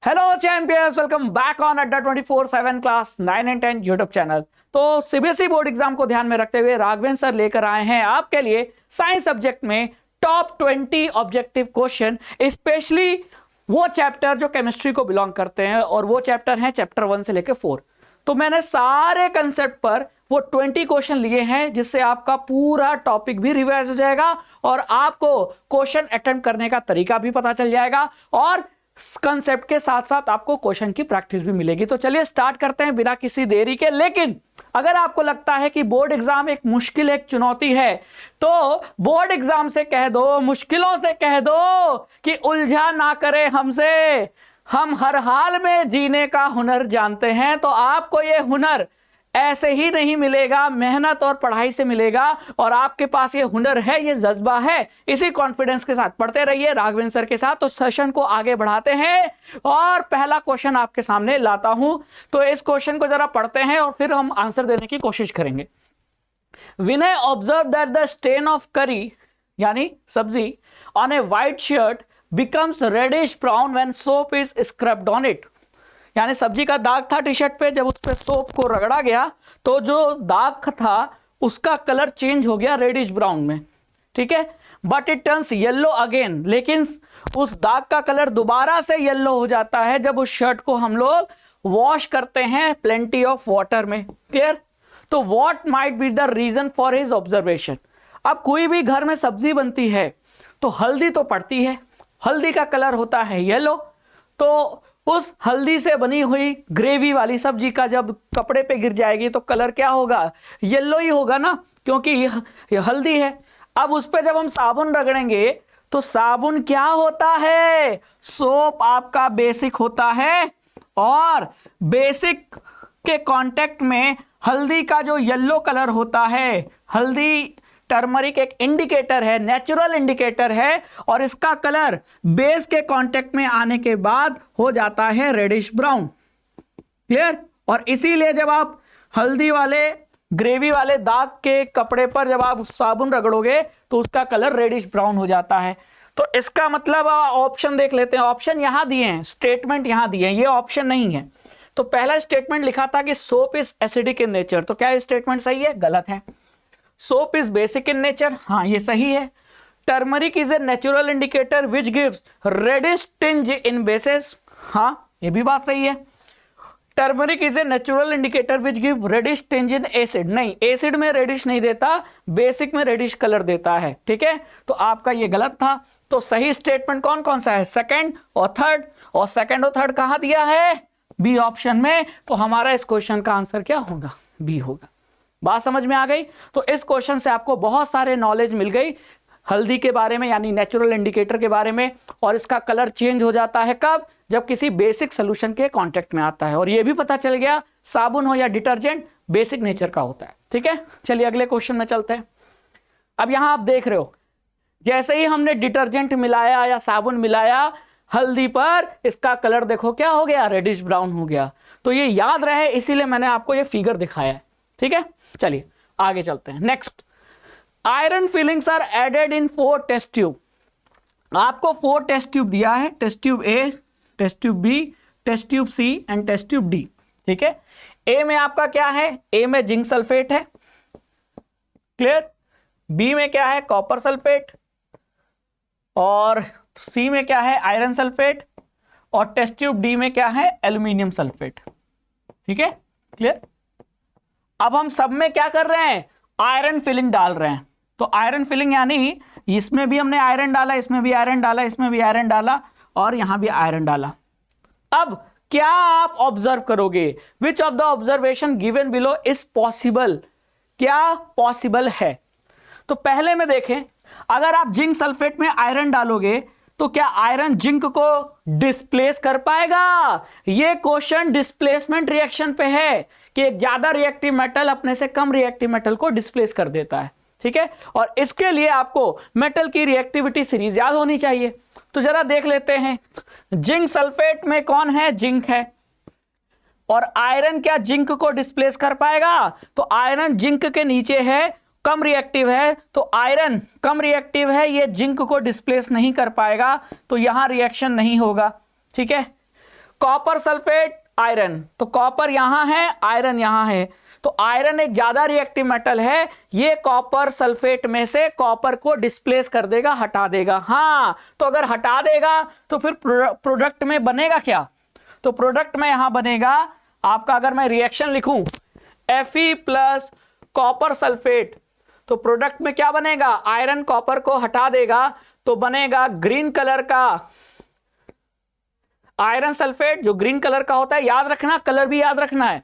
Hello champions, welcome back on अड्डा 24/7 class 9 and 10 YouTube channel. तो CBSE board exam को ध्यान में रखते हुए राघवेंद्र सर लेकर आए हैं आपके लिए साइंस सब्जेक्ट में टॉप 20 ऑब्जेक्टिव क्वेश्चन, स्पेशली वो चैप्टर जो केमिस्ट्री को बिलोंग करते हैं और वो चैप्टर हैं चैप्टर 1 से लेकर 4। तो मैंने सारे कंसेप्ट पर वो 20 क्वेश्चन लिए हैं जिससे आपका पूरा टॉपिक भी रिवाइज हो जाएगा और आपको क्वेश्चन अटेम्प्ट करने का तरीका भी पता चल जाएगा और कंसेप्ट के साथ साथ आपको क्वेश्चन की प्रैक्टिस भी मिलेगी। तो चलिए स्टार्ट करते हैं बिना किसी देरी के। लेकिन अगर आपको लगता है कि बोर्ड एग्जाम एक मुश्किल, एक चुनौती है, तो बोर्ड एग्जाम से कह दो, मुश्किलों से कह दो कि उलझा ना करे हमसे, हम हर हाल में जीने का हुनर जानते हैं। तो आपको ये हुनर ऐसे ही नहीं मिलेगा, मेहनत और पढ़ाई से मिलेगा और आपके पास ये हुनर है, ये जज्बा है। इसी कॉन्फिडेंस के साथ पढ़ते रहिए राघवेंद्र सर के साथ। तो सेशन को आगे बढ़ाते हैं और पहला क्वेश्चन आपके सामने लाता हूं। तो इस क्वेश्चन को जरा पढ़ते हैं और फिर हम आंसर देने की कोशिश करेंगे। Vinay observe that the stain of curry यानी सब्जी on a white shirt becomes reddish brown when soap is scrubbed on it. यानी सब्जी का दाग था टी शर्ट पे, जब उस पे सोप को रगड़ा गया तो जो दाग था उसका कलर चेंज हो गया रेडिश ब्राउन में, ठीक है। But it turns yellow again, लेकिन उस दाग का कलर दोबारा से येलो हो जाता है जब उस शर्ट को हम लोग वॉश करते हैं प्लेंटी ऑफ वाटर में। क्लियर? तो what might be the reason for his observation. अब कोई भी घर में सब्जी बनती है तो हल्दी तो पड़ती है, हल्दी का कलर होता है येलो, तो उस हल्दी से बनी हुई ग्रेवी वाली सब्जी का जब कपड़े पे गिर जाएगी तो कलर क्या होगा? येलो ही होगा ना, क्योंकि ये हल्दी है। अब उस पे जब हम साबुन रगड़ेंगे तो साबुन क्या होता है? सोप आपका बेसिक होता है और बेसिक के कांटेक्ट में हल्दी का जो येलो कलर होता है, हल्दी टर्मरिक एक इंडिकेटर है, नेचुरल इंडिकेटर है, और इसका कलर बेस के कांटेक्ट में आने के बाद हो जाता है रेडिश ब्राउन। क्लियर? और इसीलिए जब आप हल्दी वाले ग्रेवी वाले दाग के कपड़े पर जब आप साबुन रगड़ोगे तो उसका कलर रेडिश ब्राउन हो जाता है। तो इसका मतलब ऑप्शन देख लेते हैं। ऑप्शन यहां दिए हैं, स्टेटमेंट यहां दिए हैं, ये ऑप्शन नहीं है। तो पहला स्टेटमेंट लिखा था कि soap is acidic in nature, तो क्या स्टेटमेंट सही है? गलत है। Soap is basic in nature, हाँ ये सही है। Turmeric is a natural indicator which gives reddish tinge in bases, हाँ ये भी बात सही है। Turmeric is a natural indicator which give reddish tinge in acid, नहीं एसिड में रेडिश नहीं देता, बेसिक में रेडिश कलर देता है, ठीक है। तो आपका ये गलत था। तो सही स्टेटमेंट कौन कौन सा है? सेकंड और थर्ड, और सेकंड और थर्ड कहां दिया है? बी ऑप्शन में। तो हमारा इस क्वेश्चन का आंसर क्या होगा? बी होगा। बात समझ में आ गई? तो इस क्वेश्चन से आपको बहुत सारे नॉलेज मिल गई हल्दी के बारे में, यानी नेचुरल इंडिकेटर के बारे में, और इसका कलर चेंज हो जाता है कब? जब किसी बेसिक सोल्यूशन के कांटेक्ट में आता है। और यह भी पता चल गया साबुन हो या डिटर्जेंट बेसिक नेचर का होता है, ठीक है। चलिए अगले क्वेश्चन में चलते हैं। अब यहां आप देख रहे हो, जैसे ही हमने डिटर्जेंट मिलाया या साबुन मिलाया हल्दी पर, इसका कलर देखो क्या हो गया? रेडिश ब्राउन हो गया। तो ये याद रहे इसीलिए मैंने आपको ये फिगर दिखाया है, ठीक है। चलिए आगे चलते हैं। Next, iron filings are added in 4 test tube. आपको 4 टेस्ट ट्यूब दिया है, test tube A, test tube B, test tube C and test tube D, ठीक है। ए में आपका क्या है? ए में जिंक सल्फेट है, क्लियर। बी में क्या है? कॉपर सल्फेट, और सी में क्या है? आयरन सल्फेट, और टेस्ट ट्यूब डी में क्या है? एल्यूमिनियम सल्फेट, ठीक है, क्लियर। अब हम सब में क्या कर रहे हैं? आयरन फिलिंग डाल रहे हैं। तो आयरन फिलिंग यानी इसमें भी हमने आयरन डाला, इसमें भी आयरन डाला, इसमें भी आयरन डाला, और यहां भी आयरन डाला। अब क्या आप ऑब्जर्व करोगे? विच of the observation given below is possible? क्या पॉसिबल है? तो पहले में देखें, अगर आप जिंक सल्फेट में आयरन डालोगे तो क्या आयरन जिंक को डिस्प्लेस कर पाएगा? यह क्वेश्चन डिस्प्लेसमेंट रिएक्शन पे है कि एक ज्यादा रिएक्टिव मेटल अपने से कम रिएक्टिव मेटल को डिस्प्लेस कर देता है, ठीक है। और इसके लिए आपको मेटल की रिएक्टिविटी सीरीज याद होनी चाहिए। तो जरा देख लेते हैं, जिंक सल्फेट में कौन है? जिंक है। और आयरन क्या जिंक को डिस्प्लेस कर पाएगा? तो आयरन जिंक के नीचे है, कम रिएक्टिव है, तो आयरन कम रिएक्टिव है, ये जिंक को डिस्प्लेस नहीं कर पाएगा, तो यहां रिएक्शन नहीं होगा, ठीक है। कॉपर सल्फेट आयरन, तो कॉपर यहां है, आयरन यहां है, तो आयरन एक ज्यादा रिएक्टिव मेटल है, ये कॉपर सल्फेट में से कॉपर को डिस्प्लेस कर देगा, हटा देगा। हाँ, तो अगर हटा देगा तो फिर प्रोडक्ट में बनेगा क्या? तो प्रोडक्ट में यहां बनेगा आपका, अगर मैं रिएक्शन लिखूं Fe प्लस कॉपर सल्फेट, तो प्रोडक्ट में क्या बनेगा? आयरन कॉपर को हटा देगा तो बनेगा ग्रीन कलर का आयरन सल्फेट, जो ग्रीन कलर का होता है, याद रखना, कलर भी याद रखना है,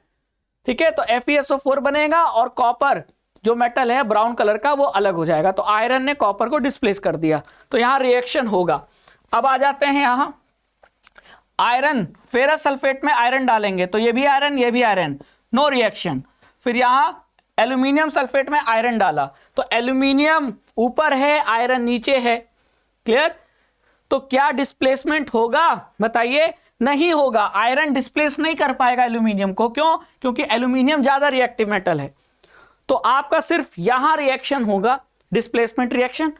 ठीक है। तो FeSO4 बनेगा और कॉपर जो मेटल है ब्राउन कलर का वो अलग हो जाएगा। तो आयरन ने कॉपर को डिस्प्लेस कर दिया, तो यहां रिएक्शन होगा। अब आ जाते हैं यहां आयरन, फेरस सल्फेट में आयरन डालेंगे तो ये भी आयरन, ये भी आयरन, नो रिएक्शन। फिर यहां एल्यूमिनियम सल्फेट में आयरन डाला तो एल्यूमिनियम ऊपर है, आयरन नीचे है, क्लियर। तो क्या डिस्प्लेसमेंट होगा? बताइए, नहीं होगा। आयरन डिस्प्लेस नहीं कर पाएगा एल्यूमिनियम को, क्यों? क्योंकि एल्यूमिनियम ज्यादा रिएक्टिव मेटल है। तो आपका सिर्फ यहां रिएक्शन होगा, डिस्प्लेसमेंट रिएक्शन,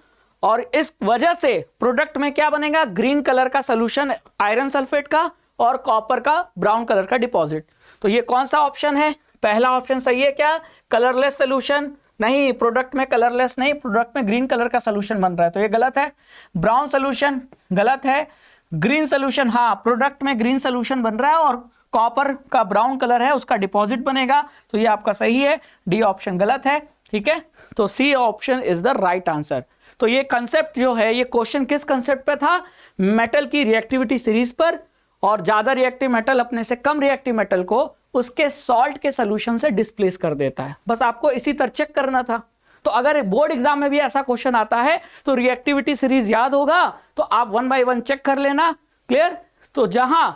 और इस वजह से प्रोडक्ट में क्या बनेगा? ग्रीन कलर का सोल्यूशन आयरन सल्फेट का और कॉपर का ब्राउन कलर का डिपॉजिट। तो ये कौन सा ऑप्शन है? पहला ऑप्शन सही है क्या? कलरलेस सोल्यूशन नहीं, प्रोडक्ट में कलरलेस नहीं, प्रोडक्ट में ग्रीन कलर का सोल्यूशन बन रहा है, तो ये गलत है। ब्राउन सोल्यूशन गलत है। ग्रीन सोल्यूशन, हाँ, प्रोडक्ट में ग्रीन सोल्यूशन बन रहा है और कॉपर का ब्राउन कलर है, उसका डिपॉजिट बनेगा, तो ये आपका सही है। डी ऑप्शन गलत है, ठीक है। तो C option is the right answer. तो ये कंसेप्ट जो है, ये क्वेश्चन किस कंसेप्ट पे था? मेटल की रिएक्टिविटी सीरीज पर, और ज्यादा रिएक्टिव मेटल अपने से कम रिएक्टिव मेटल को उसके सॉल्ट के सोल्यूशन से डिस्प्लेस कर देता है। बस आपको इसी तरह चेक करना था। तो अगर बोर्ड एग्जाम में भी ऐसा क्वेश्चन आता है तो रिएक्टिविटी सीरीज याद होगा, तो आप 1 बाय 1 चेक कर लेना, क्लियर। तो जहां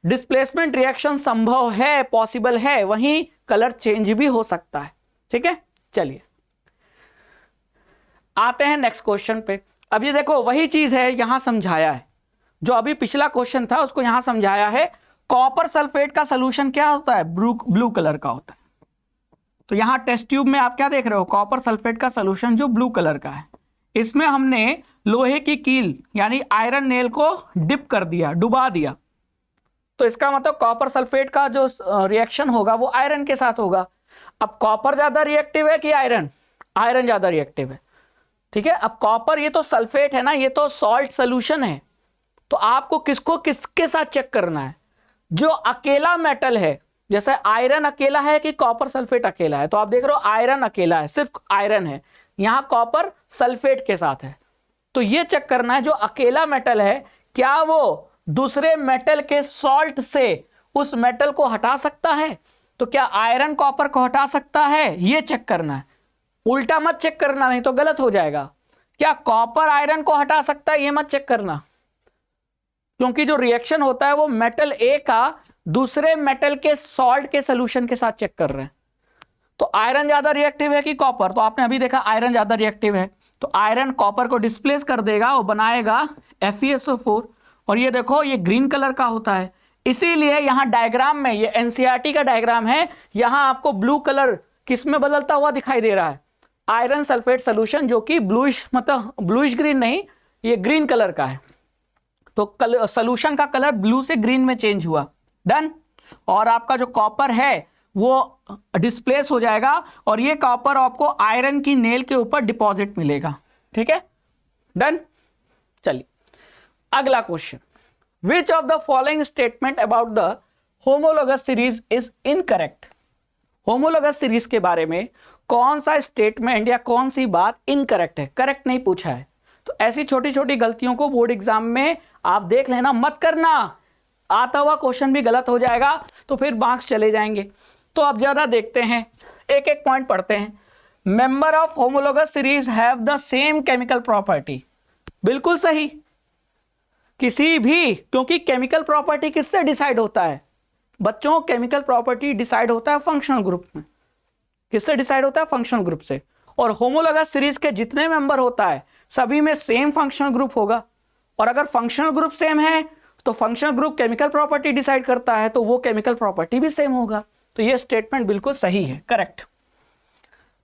डिस्प्लेसमेंट रिएक्शन संभव है, पॉसिबल है, वहीं कलर चेंज भी हो सकता है, ठीक है। चलिए आते हैं नेक्स्ट क्वेश्चन पे। अब ये देखो, वही चीज है, यहां समझाया है, जो अभी पिछला क्वेश्चन था उसको यहां समझाया है। कॉपर सल्फेट का सोल्यूशन क्या होता है? ब्लू कलर का होता है। तो यहां टेस्ट ट्यूब में आप क्या देख रहे हो? कॉपर सल्फेट का सोल्यूशन जो ब्लू कलर का है, इसमें हमने लोहे की कील यानी आयरन नेल को डिप कर दिया, डुबा दिया। तो इसका मतलब कॉपर सल्फेट का जो रिएक्शन होगा वो आयरन के साथ होगा। अब कॉपर ज्यादा रिएक्टिव है कि आयरन? आयरन ज्यादा रिएक्टिव है, ठीक है। अब कॉपर, ये तो सल्फेट है ना, ये तो सॉल्ट सोल्यूशन है, तो आपको किसको किसके साथ चेक करना है? जो अकेला मेटल है, जैसे आयरन अकेला है कि कॉपर सल्फेट अकेला है, तो आप देख रहे हो आयरन अकेला है, सिर्फ आयरन है, यहां कॉपर सल्फेट के साथ है। तो ये चेक करना है जो अकेला मेटल है क्या वो दूसरे मेटल के सॉल्ट से उस मेटल को हटा सकता है? तो क्या आयरन कॉपर को हटा सकता है? ये चेक करना है, उल्टा मत चेक करना, नहीं तो गलत हो जाएगा। क्या कॉपर आयरन को हटा सकता है? ये मत चेक करना, क्योंकि जो रिएक्शन होता है वो मेटल ए का दूसरे मेटल के सॉल्ट के सोल्यूशन के साथ चेक कर रहे हैं। तो आयरन ज्यादा रिएक्टिव है कि कॉपर? तो आपने अभी देखा आयरन ज्यादा रिएक्टिव है, तो आयरन कॉपर को डिस्प्लेस कर देगा और बनाएगा FeSO4। और ये देखो, ये ग्रीन कलर का होता है, इसीलिए यहां डायग्राम में, ये NCERT का डायग्राम है, यहां आपको ब्लू कलर किस में बदलता हुआ दिखाई दे रहा है? आयरन सल्फेट सोल्यूशन, जो कि ब्लूइश, मतलब ब्लूइश ग्रीन नहीं, ये ग्रीन कलर का है। तो सोल्यूशन का कलर ब्लू से ग्रीन में चेंज हुआ, डन। और आपका जो कॉपर है वो डिस्प्लेस हो जाएगा और ये कॉपर आपको आयरन की नेल के ऊपर डिपॉजिट मिलेगा, ठीक है, डन। चलिए अगला question, which of the following statement about the homologous series is incorrect? Homologous series के बारे में कौन सा स्टेटमेंट या कौन सी बात इनकरेक्ट है? करेक्ट नहीं पूछा है। तो ऐसी छोटी छोटी गलतियों को बोर्ड एग्जाम में आप देख लेना, मत करना, आता हुआ क्वेश्चन भी गलत हो जाएगा तो फिर मार्क्स चले जाएंगे। तो अब ज्यादा देखते हैं, एक एक पॉइंट पढ़ते हैं। Member of homologous series have the same chemical property, बिल्कुल सही। किसी भी, क्योंकि केमिकल प्रॉपर्टी किससे डिसाइड होता है बच्चों? केमिकल प्रॉपर्टी डिसाइड होता है फंक्शनल ग्रुप में। किससे डिसाइड होता है? फंक्शनल ग्रुप से। और होमोलोगस सीरीज के जितने मेंबर होता है सभी में सेम फंक्शनल ग्रुप होगा, और अगर फंक्शनल ग्रुप सेम है तो functional group chemical property decide करता है, तो वो केमिकल प्रॉपर्टी भी सेम होगा। तो ये स्टेटमेंट बिल्कुल सही है, correct.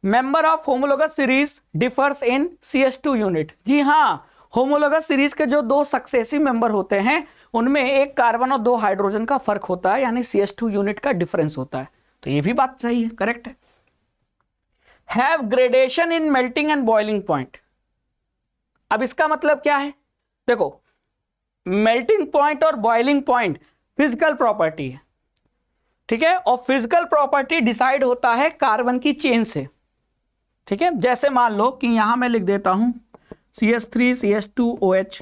Member of homologous series differs in CH2 unit, जी हाँ, होमोलोगस सीरीज के जो दो सक्सेसिव मेंबर होते हैं उनमें एक कार्बन और दो हाइड्रोजन का फर्क होता है, यानी CH2 यूनिट का डिफरेंस होता है। तो ये भी बात सही है, करेक्ट है। Have gradation in melting and boiling point. अब इसका मतलब क्या है, देखो मेल्टिंग पॉइंट और बॉइलिंग पॉइंट फिजिकल प्रॉपर्टी है, ठीक है, और फिजिकल प्रॉपर्टी डिसाइड होता है कार्बन की चेन से, ठीक है। जैसे मान लो कि यहां मैं लिख देता हूं CH3 CH2OH,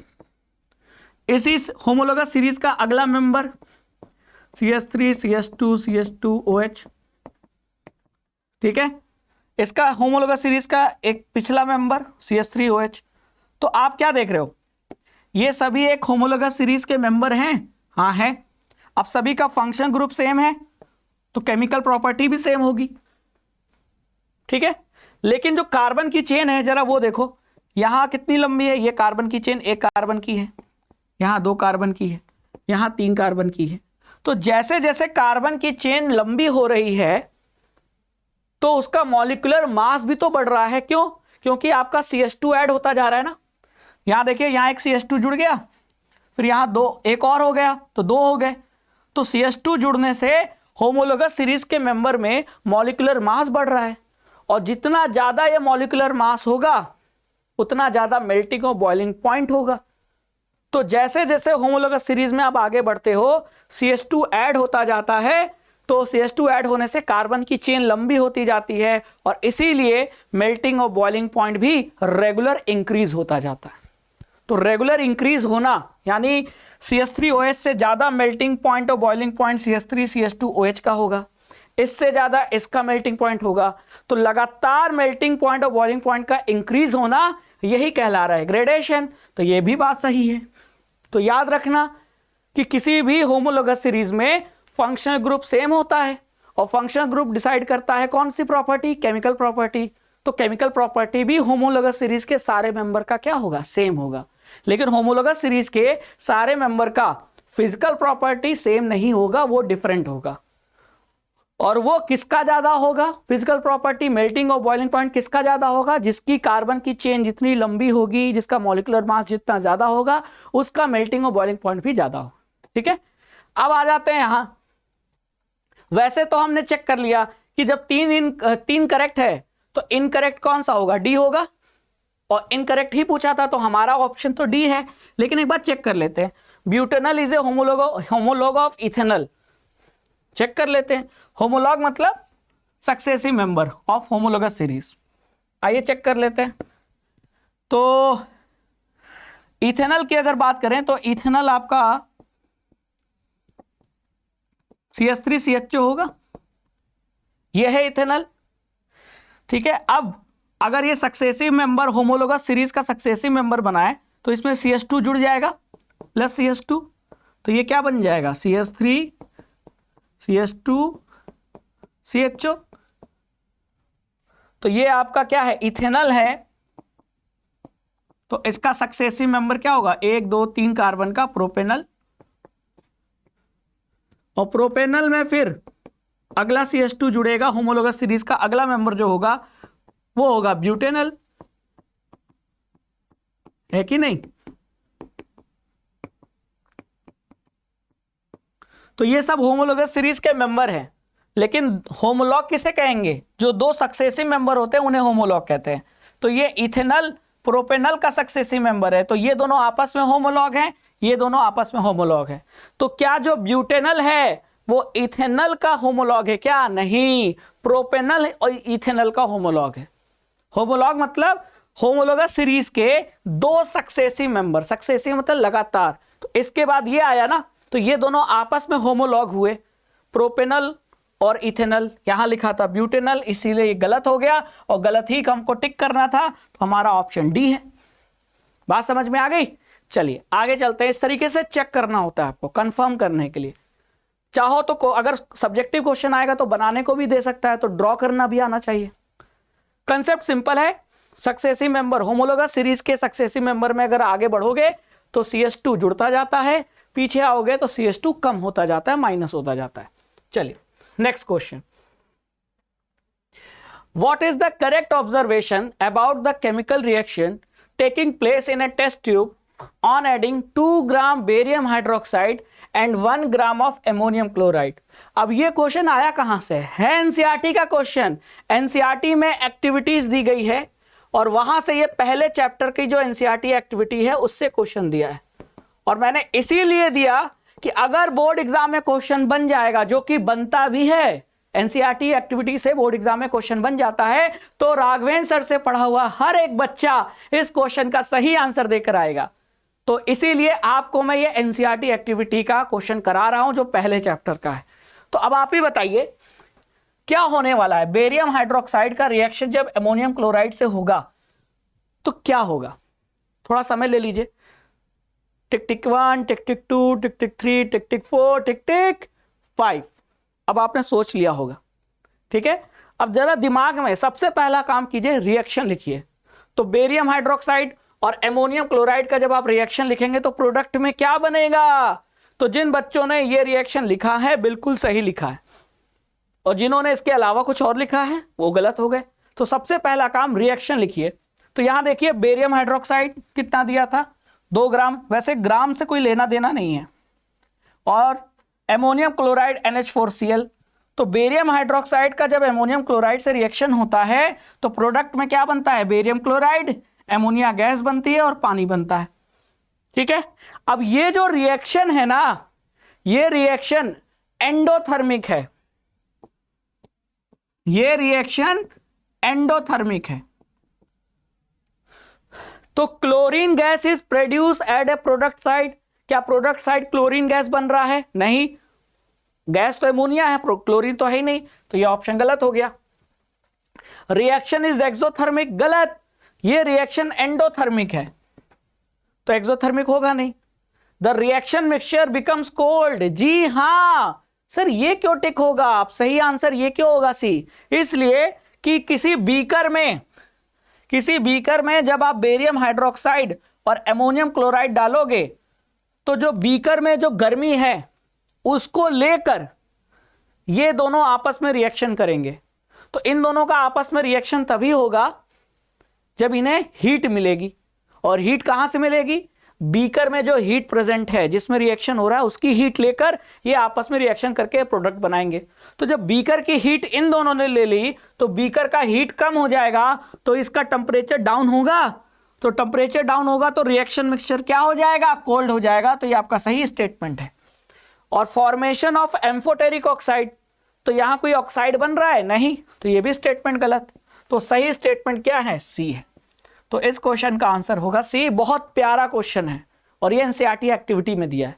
इसी होमोलोगस सीरीज का अगला मेंबर CH3 CH2 CH2OH, ठीक है। इसका होमोलोगस सीरीज का एक पिछला मेंबर CH3OH। तो आप क्या देख रहे हो, ये सभी एक होमोलोगस सीरीज के मेंबर हैं, हाँ है। अब सभी का फंक्शन ग्रुप सेम है तो केमिकल प्रॉपर्टी भी सेम होगी, ठीक है। लेकिन जो कार्बन की चेन है जरा वो देखो, यहां कितनी लंबी है, ये कार्बन की चेन 1 कार्बन की है, यहां 2 कार्बन की है, यहां 3 कार्बन की है। तो जैसे जैसे कार्बन की चेन लंबी हो रही है तो उसका मॉलिक्यूलर मास भी तो बढ़ रहा है। क्यों? क्योंकि आपका CH2 ऐड होता जा रहा है ना। यहां देखिए, यहां एक CH2 जुड़ गया, फिर यहां 2 एक और हो गया तो 2 हो गए। तो CH2 जुड़ने से होमोलोगस सीरीज के मेंबर में मॉलिक्यूलर मास बढ़ रहा है, और जितना ज्यादा ये मॉलिक्यूलर मास होगा उतना ज्यादा मेल्टिंग और बॉइलिंग पॉइंट होगा। तो जैसे जैसे होमोलोगस सीरीज में आप आगे बढ़ते हो CH2 ऐड होता जाता है, तो CH2 ऐड होने से कार्बन की चेन लंबी होती जाती है, और इसीलिए मेल्टिंग और बॉइलिंग पॉइंट भी रेगुलर इंक्रीज होता जाता है। तो रेगुलर इंक्रीज होना यानी CH3OH से ज्यादा मेल्टिंग पॉइंट और बॉइलिंग पॉइंट CH3 CH2OH का होगा, इससे ज्यादा इसका मेल्टिंग पॉइंट होगा। तो लगातार मेल्टिंग पॉइंट और बॉइलिंग पॉइंट का इंक्रीज होना यही कहला रहा है ग्रेडेशन। तो ये भी बात सही है। तो याद रखना कि किसी भी होमोलोगस सीरीज में फंक्शनल ग्रुप सेम होता है, और फंक्शनल ग्रुप डिसाइड करता है कौन सी प्रॉपर्टी, केमिकल प्रॉपर्टी। तो केमिकल प्रॉपर्टी भी होमोलोगस सीरीज के सारे मेंबर का क्या होगा, सेम होगा। लेकिन होमोलोगस सीरीज के सारे मेंबर का फिजिकल प्रॉपर्टी सेम नहीं होगा, वो डिफरेंट होगा। और वो किसका ज्यादा होगा, फिजिकल प्रॉपर्टी मेल्टिंग और बॉइलिंग पॉइंट किसका ज्यादा होगा, जिसकी कार्बन की चेन जितनी लंबी होगी, जिसका मॉलिक्यूलर मास जितना ज्यादा होगा, उसका मेल्टिंग और बॉइलिंग पॉइंट भी ज्यादा होगा, ठीक है। अब आ जाते हैं यहां। वैसे तो हमने चेक कर लिया कि जब तीन करेक्ट है तो इनकरेक्ट कौन सा होगा, डी होगा, और इनकरेक्ट ही पूछा था तो हमारा ऑप्शन तो डी है। लेकिन एक बार चेक कर लेते हैं, butanal is a homologue of ethanal. Check कर लेते हैं, होमोलॉग मतलब successive member of homologous series. आइए चेक कर लेते हैं। तो इथेनल की अगर बात करें तो इथेनल आपका CH3 CH2 होगा, यह है इथेनल, ठीक है। अब अगर ये सक्सेसिव मेंबर होमोलोगस सीरीज का सक्सेसिव मेंबर बनाए तो इसमें CH2 जुड़ जाएगा प्लस CH2, तो ये क्या बन जाएगा, CH3 CH2 CHO। तो ये आपका क्या है, इथेनल है। तो इसका सक्सेसिव मेंबर क्या होगा, 1 2 3 कार्बन का प्रोपेनल, और प्रोपेनल में फिर अगला CH2 जुड़ेगा, होमोलोगस सीरीज का अगला मेंबर जो होगा वो होगा ब्यूटेनल, है कि नहीं। तो ये सब होमोलोगस सीरीज के मेंबर हैं। लेकिन होमोलॉग किसे कहेंगे, जो दो सक्सेसिव मेंबर होते हैं उन्हें होमोलॉग कहते हैं। तो ये इथेनल प्रोपेनल का सक्सेसिव मेंबर है, तो ये दोनों आपस में होमोलॉग हैं, ये दोनों आपस में होमोलॉग है। तो क्या जो ब्यूटेनल है वो इथेनल का होमोलॉग है क्या, नहीं, प्रोपेनल और इथेनल का होमोलॉग है। होमोलॉग मतलब होमोलोगस सीरीज के दो सक्सेसिव मेंबर, सक्सेसिव मतलब लगातार। तो इसके बाद ये आया ना, तो ये दोनों आपस में होमोलॉग हुए, प्रोपेनल और इथेनल। यहां लिखा था ब्यूटेनल, इसीलिए ये गलत हो गया, और गलत ही हमको टिक करना था, तो हमारा ऑप्शन डी है। बात समझ में आ गई। चलिए आगे चलते हैं। इस तरीके से चेक करना होता है आपको कंफर्म करने के लिए। चाहो तो अगर सब्जेक्टिव क्वेश्चन आएगा तो बनाने को भी दे सकता है, तो ड्रॉ करना भी आना चाहिए। कंसेप्ट सिंपल है, सक्सेसिव मेंबर होमोलोगस सीरीज के सक्सेसिव मेंबर में अगर आगे बढ़ोगे तो CH2 जुड़ता जाता है, पीछे आओगे तो CH2 कम होता जाता है, माइनस होता जाता है। चलिए next question, what is the correct observation about the chemical reaction taking place in a test tube on adding 2 gram barium hydroxide and 1 gram of ammonium chloride। अब ये क्वेश्चन आया कहां से है? एनसीईआरटी का क्वेश्चन। एनसीईआरटी में activities दी गई है और वहां से ये पहले चैप्टर की जो एनसीईआरटी एक्टिविटी है उससे क्वेश्चन दिया है। और मैंने इसीलिए दिया कि अगर बोर्ड एग्जाम में क्वेश्चन बन जाएगा, जो कि बनता भी है, एनसीईआरटी एक्टिविटी से बोर्ड एग्जाम में क्वेश्चन बन जाता है, तो राघवेंद्र सर से पढ़ा हुआ हर एक बच्चा इस क्वेश्चन का सही आंसर देकर आएगा। तो इसीलिए आपको मैं ये एनसीईआरटी एक्टिविटी का क्वेश्चन करा रहा हूं जो पहले चैप्टर का है। तो अब आप ही बताइए क्या होने वाला है? बेरियम हाइड्रोक्साइड का रिएक्शन जब अमोनियम क्लोराइड से होगा तो क्या होगा? थोड़ा समय ले लीजिए। टिक टिक 1, टिक टिक 2, टिक टिक 3, टिक टिक 4, टिक टिक 5। अब आपने सोच लिया होगा, ठीक है। अब जरा दिमाग में सबसे पहला काम कीजिए, रिएक्शन लिखिए। तो बेरियम हाइड्रोक्साइड और एमोनियम क्लोराइड का जब आप रिएक्शन लिखेंगे तो प्रोडक्ट में क्या बनेगा? तो जिन बच्चों ने ये रिएक्शन लिखा है बिल्कुल सही लिखा है, और जिन्होंने इसके अलावा कुछ और लिखा है वो गलत हो गए। तो सबसे पहला काम रिएक्शन लिखिए। तो यहां देखिए बेरियम हाइड्रोक्साइड कितना दिया था? 2 ग्राम। वैसे ग्राम से कोई लेना देना नहीं है। और एमोनियम क्लोराइड NH4Cl। तो बेरियम हाइड्रोक्साइड का जब एमोनियम क्लोराइड से रिएक्शन होता है तो प्रोडक्ट में क्या बनता है? बेरियम क्लोराइड, एमोनिया गैस बनती है और पानी बनता है, ठीक है। अब ये जो रिएक्शन है ना, ये रिएक्शन एंडोथर्मिक है। ये रिएक्शन एंडोथर्मिक है। तो chlorine gas is produce at A product side. क्या प्रोडक्ट साइड क्लोरीन गैस बन रहा है? नहीं, गैस तो एमोनिया है, क्लोरीन तो है ही नहीं। तो ये ऑप्शन गलत हो गया। रिएक्शन इज एक्सोथर्मिक, गलत। ये रिएक्शन एंडोथर्मिक है तो एक्सोथर्मिक होगा नहीं। The reaction mixture becomes cold, जी हां सर, ये क्यों टिक होगा? आप सही आंसर ये क्यों होगा? सी, इसलिए कि किसी बीकर में जब आप बेरियम हाइड्रोक्साइड और एमोनियम क्लोराइड डालोगे तो जो बीकर में जो गर्मी है उसको लेकर ये दोनों आपस में रिएक्शन करेंगे। तो इन दोनों का आपस में रिएक्शन तभी होगा जब इन्हें हीट मिलेगी। और हीट कहां से मिलेगी? बीकर में जो हीट प्रेजेंट है जिसमें रिएक्शन हो रहा है उसकी हीट लेकर ये आपस में रिएक्शन करके प्रोडक्ट बनाएंगे। तो जब बीकर की हीट इन दोनों ने ले ली तो बीकर का हीट कम हो जाएगा तो इसका टेम्परेचर डाउन होगा। तो टेम्परेचर डाउन होगा तो रिएक्शन मिक्सचर क्या हो जाएगा? कोल्ड हो जाएगा। तो ये आपका सही स्टेटमेंट है। और फॉर्मेशन ऑफ एम्फोटेरिक ऑक्साइड, तो यहां कोई ऑक्साइड बन रहा है? नहीं, तो ये भी स्टेटमेंट गलत। तो सही स्टेटमेंट क्या है? सी है। तो इस क्वेश्चन का आंसर होगा सी। बहुत प्यारा क्वेश्चन है और ये एनसीईआरटी एक्टिविटी में दिया है।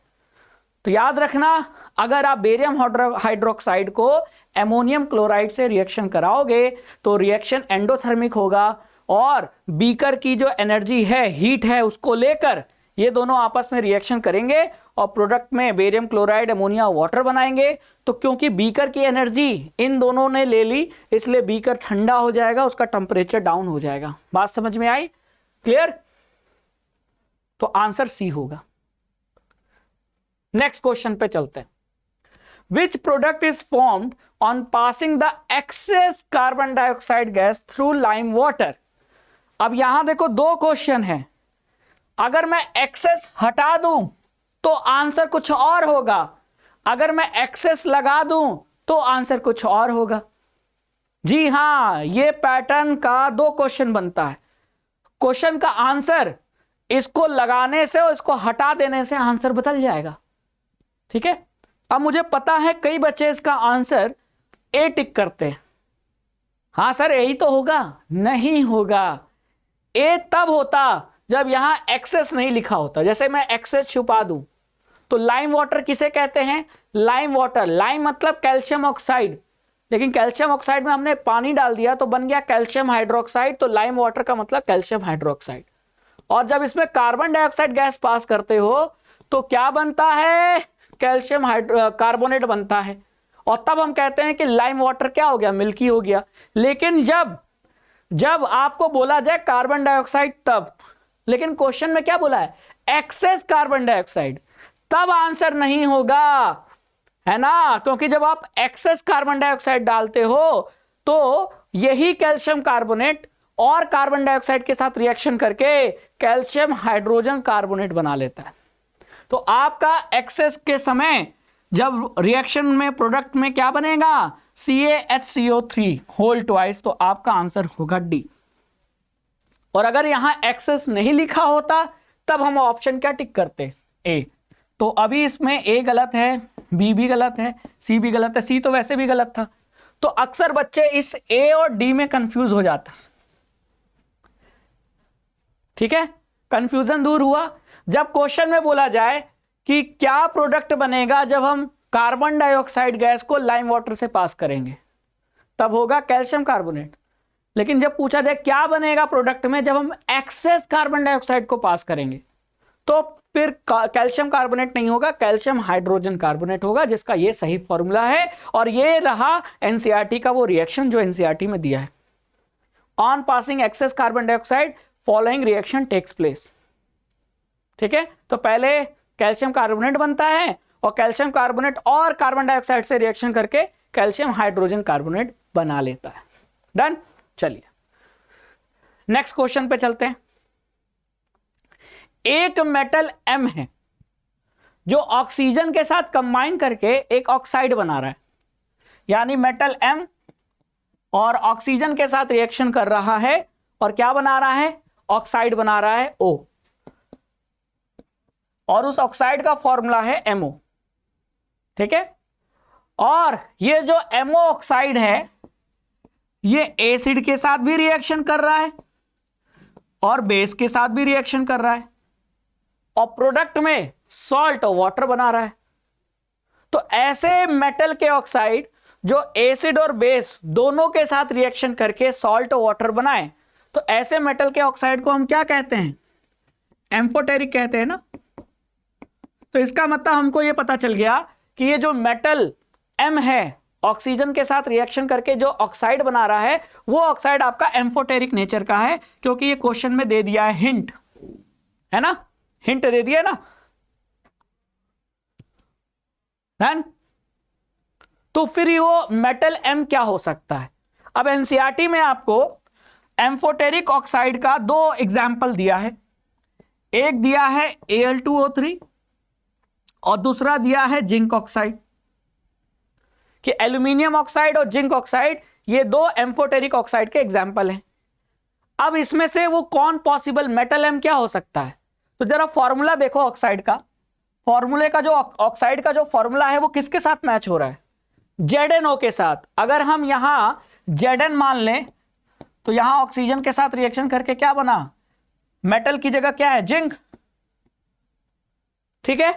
तो याद रखना, अगर आप बेरियम हाइड्रोक्साइड को एमोनियम क्लोराइड से रिएक्शन कराओगे तो रिएक्शन एंडोथर्मिक होगा और बीकर की जो एनर्जी है, हीट है, उसको लेकर ये दोनों आपस में रिएक्शन करेंगे और प्रोडक्ट में बेरियम क्लोराइड, अमोनिया, वाटर बनाएंगे। तो क्योंकि बीकर की एनर्जी इन दोनों ने ले ली इसलिए बीकर ठंडा हो जाएगा, उसका टेम्परेचर डाउन हो जाएगा। बात समझ में आई? क्लियर? तो आंसर सी होगा। नेक्स्ट क्वेश्चन पे चलते हैं। Which product is formed on passing the excess carbon dioxide gas through lime water? अब यहां देखो 2 क्वेश्चन है। अगर मैं एक्सेस हटा दूं तो आंसर कुछ और होगा, अगर मैं एक्सेस लगा दूं तो आंसर कुछ और होगा। जी हां, ये पैटर्न का 2 क्वेश्चन बनता है। क्वेश्चन का आंसर इसको लगाने से और इसको हटा देने से आंसर बदल जाएगा, ठीक है। अब मुझे पता है कई बच्चे इसका आंसर ए टिक करते हैं। हां सर यही तो होगा, नहीं होगा। ए तब होता जब यहां एक्सेस नहीं लिखा होता। जैसे मैं एक्सेस छुपा दूं तो लाइम वाटर किसे कहते हैं? लाइम वाटर, लाइम मतलब कैल्शियम ऑक्साइड, लेकिन कैल्शियम ऑक्साइड में हमने पानी डाल दिया तो बन गया कैल्शियम हाइड्रोक्साइड। तो लाइम वाटर का मतलब कैल्शियम हाइड्रोक्साइड। और जब इसमें कार्बन डाइऑक्साइड गैस पास करते हो तो क्या बनता है? कैल्शियम कार्बोनेट बनता है। और तब हम कहते हैं कि लाइम वाटर क्या हो गया? मिल्की हो गया। लेकिन जब आपको बोला जाए कार्बन डाइऑक्साइड तब, लेकिन क्वेश्चन में क्या बोला है? एक्सेस कार्बन डाइऑक्साइड, तब आंसर नहीं होगा, है ना। क्योंकि जब आप एक्सेस कार्बन डाइऑक्साइड डालते हो तो यही कैल्शियम कार्बोनेट और कार्बन डाइऑक्साइड के साथ रिएक्शन करके कैल्शियम हाइड्रोजन कार्बोनेट बना लेता है। तो आपका एक्सेस के समय जब रिएक्शन में प्रोडक्ट में क्या बनेगा, CaHCO3 होल ट्वाइस, तो आपका आंसर होगा डी। और अगर यहां एक्सेस नहीं लिखा होता तब हम ऑप्शन क्या टिक करते, ए। तो अभी इसमें ए गलत है, बी भी गलत है, सी भी गलत है, सी तो वैसे भी गलत था। तो अक्सर बच्चे इस ए और डी में कंफ्यूज हो जाता। ठीक है, कंफ्यूजन दूर हुआ। जब क्वेश्चन में बोला जाए कि क्या प्रोडक्ट बनेगा जब हम कार्बन डाइऑक्साइड गैस को लाइम वाटर से पास करेंगे, तब होगा कैल्शियम कार्बोनेट। लेकिन जब पूछा जाए क्या बनेगा प्रोडक्ट में जब हम एक्सेस कार्बन डाइऑक्साइड को पास करेंगे, तो फिर कैल्शियम कार्बोनेट नहीं होगा, कैल्शियम हाइड्रोजन कार्बोनेट होगा, जिसका ये सही फॉर्मूला है। और ये रहा एनसीईआरटी का वो रिएक्शन जो एनसीईआरटी में दिया है। On passing excess carbon dioxide following reaction takes place. ठीक है, तो पहले कैल्शियम कार्बोनेट बनता है और कैल्शियम कार्बोनेट और कार्बन डाइऑक्साइड से रिएक्शन करके कैल्शियम हाइड्रोजन कार्बोनेट बना लेता है। डन। चलिए नेक्स्ट क्वेश्चन पे चलते हैं। एक मेटल M है जो ऑक्सीजन के साथ कंबाइन करके एक ऑक्साइड बना रहा है, यानी मेटल M और ऑक्सीजन के साथ रिएक्शन कर रहा है और क्या बना रहा है, ऑक्साइड बना रहा है O, और उस ऑक्साइड का फॉर्मूला है MO। ठीक है, और ये जो MO ऑक्साइड है ये एसिड के साथ भी रिएक्शन कर रहा है और बेस के साथ भी रिएक्शन कर रहा है और प्रोडक्ट में सॉल्ट और वाटर बना रहा है। तो ऐसे मेटल के ऑक्साइड जो एसिड और बेस दोनों के साथ रिएक्शन करके सॉल्ट और वाटर बनाए, तो ऐसे मेटल के ऑक्साइड को हम क्या कहते हैं, एम्फोटेरिक कहते हैं ना। तो इसका मतलब हमको ये पता चल गया कि ये जो मेटल M है ऑक्सीजन के साथ रिएक्शन करके जो ऑक्साइड बना रहा है वो ऑक्साइड आपका एम्फोटेरिक नेचर का है, क्योंकि ये क्वेश्चन में दे दिया है हिंट, है ना, हिंट दे दिया ना। डन। तो फिर वो मेटल M क्या हो सकता है। अब एनसीईआरटी में आपको एम्फोटेरिक ऑक्साइड का दो एग्जाम्पल दिया है, एक दिया है Al2O3 और दूसरा दिया है जिंक ऑक्साइड, कि एल्यूमिनियम ऑक्साइड और जिंक ऑक्साइड ये दो एम्फोटेरिक ऑक्साइड के एग्जाम्पल हैं। अब इसमें से वो कौन पॉसिबल मेटल M क्या हो सकता है, तो जरा फॉर्मूला देखो ऑक्साइड का। फॉर्मूले का जो ऑक्साइड का जो फॉर्मूला है वो किसके साथ मैच हो रहा है, ZnO के साथ। अगर हम यहां Zn मान लें तो यहां ऑक्सीजन के साथ रिएक्शन करके क्या बना, मेटल की जगह क्या है, जिंक। ठीक है,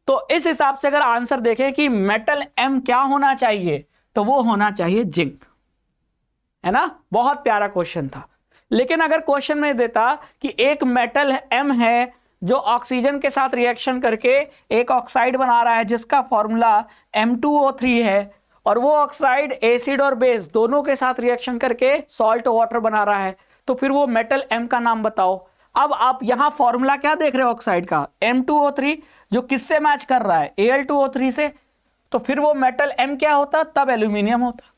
तो इस हिसाब से अगर आंसर देखें कि मेटल M क्या होना चाहिए, तो वो होना चाहिए जिंक, है ना। बहुत प्यारा क्वेश्चन था। लेकिन अगर क्वेश्चन में देता कि एक मेटल M है जो ऑक्सीजन के साथ रिएक्शन करके एक ऑक्साइड बना रहा है जिसका फॉर्मूला M2O3 है, और वो ऑक्साइड एसिड और बेस दोनों के साथ रिएक्शन करके सॉल्ट वाटर बना रहा है, तो फिर वो मेटल M का नाम बताओ। अब आप यहां फॉर्मूला क्या देख रहे हो ऑक्साइड का, M2O3, जो किससे मैच कर रहा है, Al2O3 से। तो फिर वो मेटल M क्या होता, तब एल्यूमिनियम होता।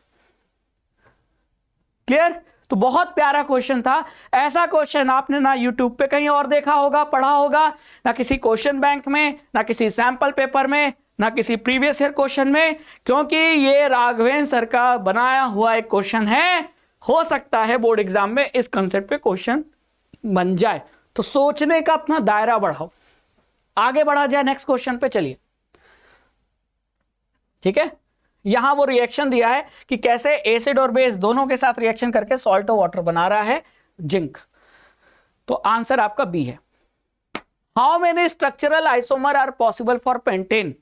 क्लियर। तो बहुत प्यारा क्वेश्चन था। ऐसा क्वेश्चन आपने ना यूट्यूब पे कहीं और देखा होगा, पढ़ा होगा, ना किसी क्वेश्चन बैंक में, ना किसी सैंपल पेपर में, ना किसी प्रीवियस ईयर क्वेश्चन में, क्योंकि ये राघवेंद्र सर का बनाया हुआ एक क्वेश्चन है। हो सकता है बोर्ड एग्जाम में इस कंसेप्ट पे क्वेश्चन बन जाए। तो सोचने का अपना दायरा बढ़ाओ, आगे बढ़ा जाए नेक्स्ट क्वेश्चन पे। चलिए, ठीक है, यहां वो रिएक्शन दिया है कि कैसे एसिड और बेस दोनों के साथ रिएक्शन करके सॉल्ट और वाटर बना रहा है जिंक। तो आंसर आपका बी है। How many structural isomer are possible for pentane,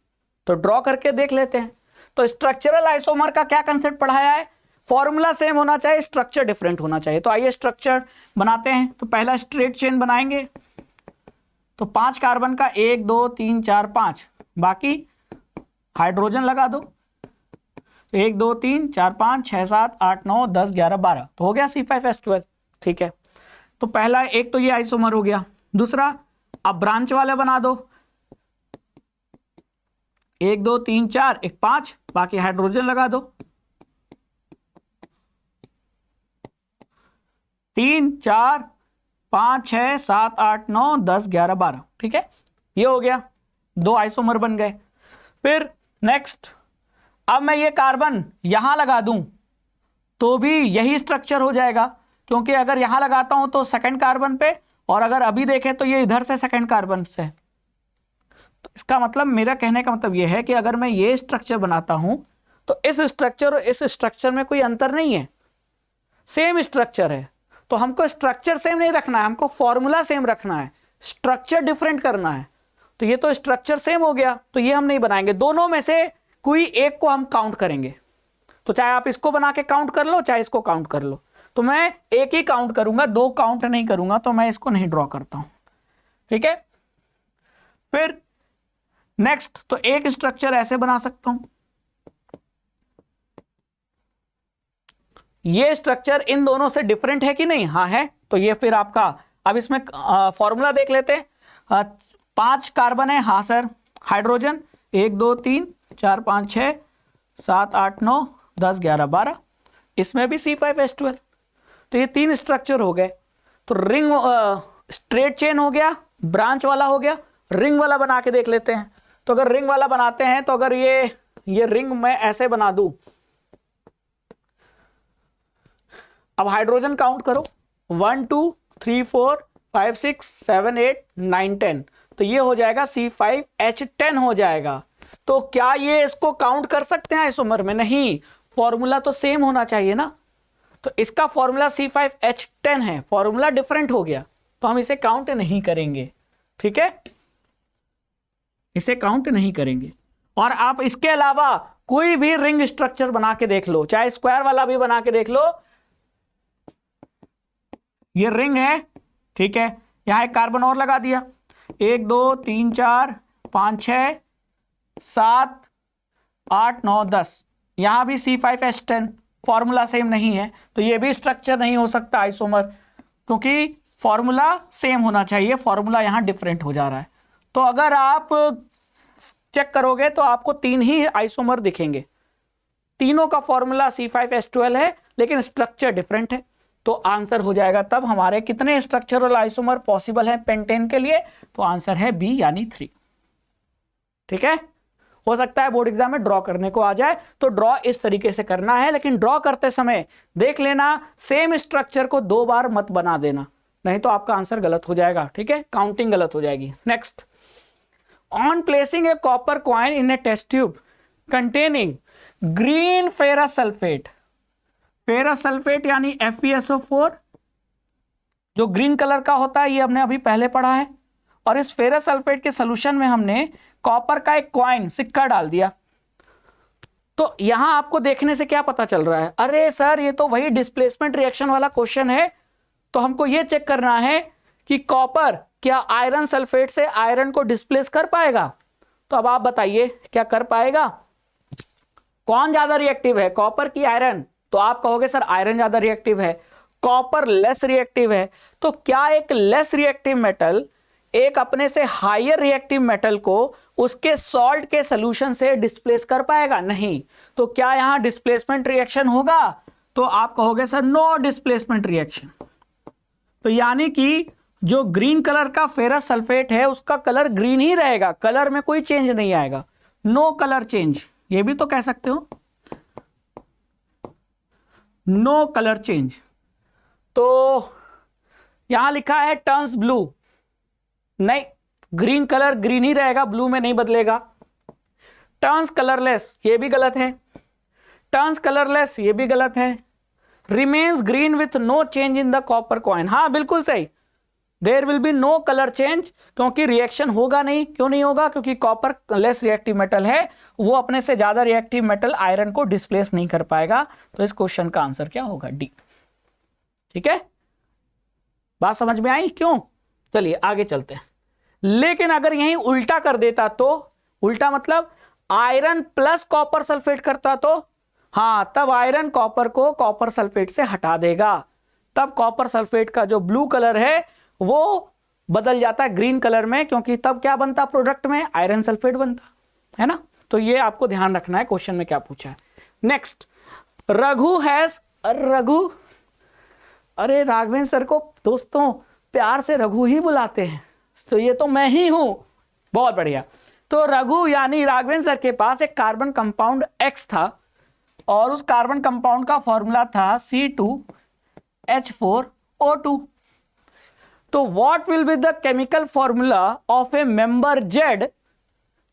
तो ड्रॉ करके देख लेते हैं। तो स्ट्रक्चरल आइसोमर का क्या कंसेप्ट पढ़ाया है, फॉर्मूला सेम होना चाहिए, स्ट्रक्चर डिफरेंट होना चाहिए। तो आइए स्ट्रक्चर बनाते हैं। तो पहला स्ट्रेट चेन बनाएंगे, तो 5 कार्बन का 1 2 3 4 5, बाकी हाइड्रोजन लगा दो। 1 2 3 4 5 6 7 8 9 10 11 12, तो हो गया C5H12। ठीक है, तो पहला एक तो ये आइसोमर हो गया। दूसरा, अब ब्रांच वाले बना दो, 1 2 3 4 1 5, बाकी हाइड्रोजन लगा दो। 3 4 5 6 7 8 9 10 11 12, ठीक है, ये हो गया, 2 आइसोमर बन गए। फिर नेक्स्ट, अब मैं ये कार्बन यहां लगा दूं तो भी यही स्ट्रक्चर हो जाएगा, क्योंकि अगर यहां लगाता हूं तो सेकंड कार्बन पे, और अगर अभी देखें तो ये इधर से सेकंड कार्बन से। तो इसका मतलब, मेरा कहने का मतलब ये है कि अगर मैं ये स्ट्रक्चर बनाता हूं तो इस स्ट्रक्चर और इस स्ट्रक्चर में कोई अंतर नहीं है, सेम स्ट्रक्चर है। तो हमको स्ट्रक्चर सेम नहीं रखना है, हमको फॉर्मूला सेम रखना है, स्ट्रक्चर डिफरेंट करना है। तो ये तो स्ट्रक्चर सेम हो गया, तो ये हम नहीं बनाएंगे, दोनों में से कोई एक को हम काउंट करेंगे। तो चाहे आप इसको बना के काउंट कर लो, चाहे इसको काउंट कर लो। तो मैं एक ही काउंट करूंगा, 2 काउंट नहीं करूंगा, तो मैं इसको नहीं ड्रॉ करता हूं, ठीक है। फिर नेक्स्ट, तो एक स्ट्रक्चर ऐसे बना सकता हूं, ये स्ट्रक्चर इन दोनों से डिफरेंट है कि नहीं, हाँ है, तो ये फिर आपका, अब इसमें फॉर्मूला देख लेते हैं। 5 कार्बन है, हाँ सर, हाइड्रोजन 1 2 3 4 5 6 7 8 9 10 11 12, इसमें भी C5H12। तो ये 3 स्ट्रक्चर हो गए। तो रिंग, स्ट्रेट चेन हो गया, ब्रांच वाला हो गया, रिंग वाला बना के देख लेते हैं। तो अगर रिंग वाला बनाते हैं, तो अगर ये रिंग मैं ऐसे बना दूं, अब हाइड्रोजन काउंट करो, 1 2 3 4 5 6 7 8 9 10, तो ये हो जाएगा C5H10 हो जाएगा। तो क्या ये इसको काउंट कर सकते हैं आइसोमर में? नहीं, फॉर्मूला तो सेम होना चाहिए ना। तो इसका फॉर्मूला C5H10 है, फॉर्मूला डिफरेंट हो गया, तो हम इसे काउंट नहीं करेंगे, ठीक है, इसे काउंट नहीं करेंगे। और आप इसके अलावा कोई भी रिंग स्ट्रक्चर बना के देख लो, चाहे स्क्वायर वाला भी बना के देख लो, ये रिंग है, ठीक है, यहां एक कार्बन और लगा दिया, 1 2 3 4 5 6 7 8 9 10, यहां भी C5H10, फॉर्मूला सेम नहीं है, तो ये भी स्ट्रक्चर नहीं हो सकता आइसोमर, क्योंकि फॉर्मूला सेम होना चाहिए, फॉर्मूला यहां डिफरेंट हो जा रहा है। तो अगर आप चेक करोगे तो आपको 3 ही आइसोमर दिखेंगे, तीनों का फॉर्मूला C5H12 है, लेकिन स्ट्रक्चर डिफरेंट है। तो आंसर हो जाएगा तब हमारे कितने स्ट्रक्चरल आइसोमर पॉसिबल है पेंटेन के लिए, तो आंसर है बी यानी 3, ठीक है। हो सकता है बोर्ड एग्जाम में ड्रॉ करने को आ जाए, तो ड्रॉ इस तरीके से करना है, लेकिन ड्रॉ करते समय देख लेना सेम स्ट्रक्चर को 2 बार मत बना देना, नहीं तो आपका आंसर गलत हो जाएगा, ठीक है, काउंटिंग गलत हो जाएगी। Next, on placing a copper coin in a test tube containing green ferrous sulphate, ferrous sulphate यानी FeSO4 जो ग्रीन कलर का होता है, ये हमने अभी पहले पढ़ा है, और इस फेरस सल्फेट के सोल्यूशन में हमने कॉपर का एक कॉइन, सिक्का डाल दिया। तो यहां आपको देखने से क्या पता चल रहा है? अरे सर, ये तो वही डिस्प्लेसमेंट रिएक्शन वाला क्वेश्चन है, तो हमको ये चेक करना है कि कॉपर क्या आयरन सल्फेट से आयरन को डिस्प्लेस कर पाएगा। तो अब आप बताइए, क्या कर पाएगा? कौन ज्यादा रिएक्टिव है, कॉपर की आयरन? तो आप कहोगे सर आयरन ज्यादा रिएक्टिव है, कॉपर लेस रिएक्टिव है। तो क्या एक लेस रिएक्टिव मेटल एक अपने से हायर रिएक्टिव मेटल को उसके सॉल्ट के सॉल्यूशन से डिस्प्लेस कर पाएगा? नहीं। तो क्या यहां डिस्प्लेसमेंट रिएक्शन होगा? तो आप कहोगे सर नो डिस्प्लेसमेंट रिएक्शन। तो यानी कि जो ग्रीन कलर का फेरस सल्फेट है उसका कलर ग्रीन ही रहेगा, कलर में कोई चेंज नहीं आएगा, नो कलर चेंज, ये भी तो कह सकते हो, नो कलर चेंज। तो यहां लिखा है टर्न्स ब्लू, नहीं, ग्रीन कलर ग्रीन ही रहेगा, ब्लू में नहीं बदलेगा। टर्न्स कलरलेस, ये भी गलत है, टर्न्स कलरलेस, ये भी गलत है। Remains green with no change in the copper coin, हाँ बिल्कुल सही, there will be no colour change, क्योंकि रिएक्शन होगा नहीं। क्यों नहीं होगा? क्योंकि कॉपर लेस रिएक्टिव मेटल है, वो अपने से ज्यादा रिएक्टिव मेटल आयरन को डिस्प्लेस नहीं कर पाएगा। तो इस क्वेश्चन का आंसर क्या होगा? डी, ठीक है, बात समझ में आई? क्यों? चलिए आगे चलते हैं। लेकिन अगर यहीं उल्टा कर देता, तो उल्टा मतलब आयरन प्लस कॉपर सल्फेट करता, तो हाँ, तब आयरन कॉपर को कॉपर सल्फेट से हटा देगा, तब कॉपर सल्फेट का जो ब्लू कलर है वो बदल जाता है ग्रीन कलर में, क्योंकि तब क्या बनता प्रोडक्ट में? आयरन सल्फेट बनता है ना। तो ये आपको ध्यान रखना है, क्वेश्चन में क्या पूछा है। नेक्स्ट, रघु हैज, रघु अरे राघवेंद्र सर को दोस्तों प्यार से रघु ही बुलाते हैं, तो ये तो मैं ही हूं। बहुत बढ़िया। तो रघु यानी राघवेंद्र सर के पास एक कार्बन कंपाउंड X था और उस कार्बन कंपाउंड का फॉर्मूला था C2H4O2। तो what will be the chemical formula of A member Z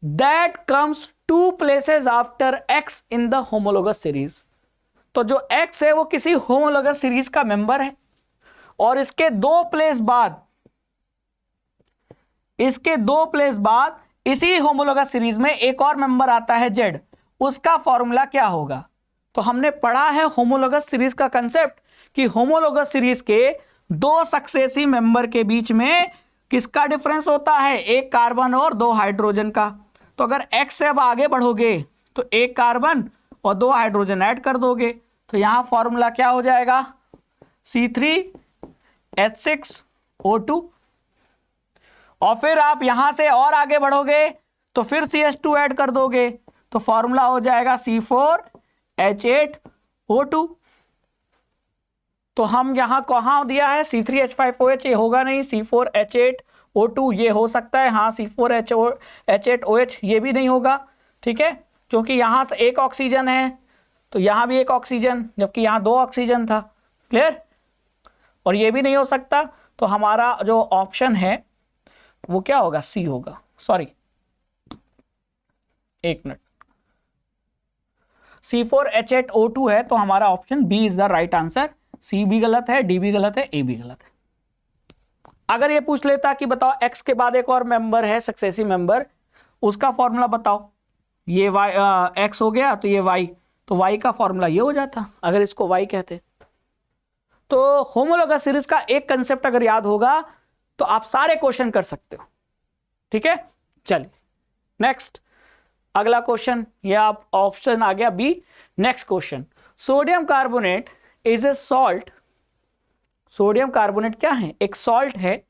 that comes 2 places after X in the homologous series. तो जो X है वो किसी होमोलोगस सीरीज का मेंबर है और इसके 2 प्लेस बाद इसी होमोलोगस सीरीज में एक और मेंबर आता है Z, उसका फॉर्मूला क्या होगा? तो हमने पढ़ा है होमोलोगस सीरीज का कंसेप्ट कि होमोलोगस सीरीज के 2 सक्सेसिव मेंबर के बीच में किसका डिफरेंस होता है? 1 कार्बन और 2 हाइड्रोजन का। तो अगर X से अब आगे बढ़ोगे तो 1 कार्बन और 2 हाइड्रोजन ऐड कर दोगे, तो यहां फॉर्मूला क्या हो जाएगा? C3H6O2। और फिर आप यहां से और आगे बढ़ोगे तो फिर CH2 ऐड कर दोगे, तो फॉर्मूला हो जाएगा C4H8O2। तो हम यहां कहां दिया है? C3H5OH, ये होगा नहीं। C4H8O2 ये हो सकता है, हाँ। C4H8OH ये भी नहीं होगा, ठीक है, क्योंकि यहां से 1 ऑक्सीजन है तो यहां भी 1 ऑक्सीजन, जबकि यहां 2 ऑक्सीजन था। क्लियर? और ये भी नहीं हो सकता। तो हमारा जो ऑप्शन है वो क्या होगा? सी होगा। सॉरी, एक मिनट, C4H8O2 है, तो हमारा option B is the right answer. C भी गलत है, डी भी गलत है, ए भी गलत है। अगर ये पूछ लेता कि बताओ एक्स के बाद एक और मेंबर है सक्सेसिव मेंबर, उसका फॉर्मूला बताओ, ये वाई एक्स हो गया तो ये वाई, तो वाई का फॉर्मूला ये हो जाता अगर इसको वाई कहते। तो होमोलोगस सीरीज का एक कंसेप्ट अगर याद होगा तो आप सारे क्वेश्चन कर सकते हो, ठीक है। चलिए नेक्स्ट, अगला क्वेश्चन, ये आप ऑप्शन आ गया B. Next question, sodium carbonate is a salt. Sodium carbonate क्या है? एक सॉल्ट है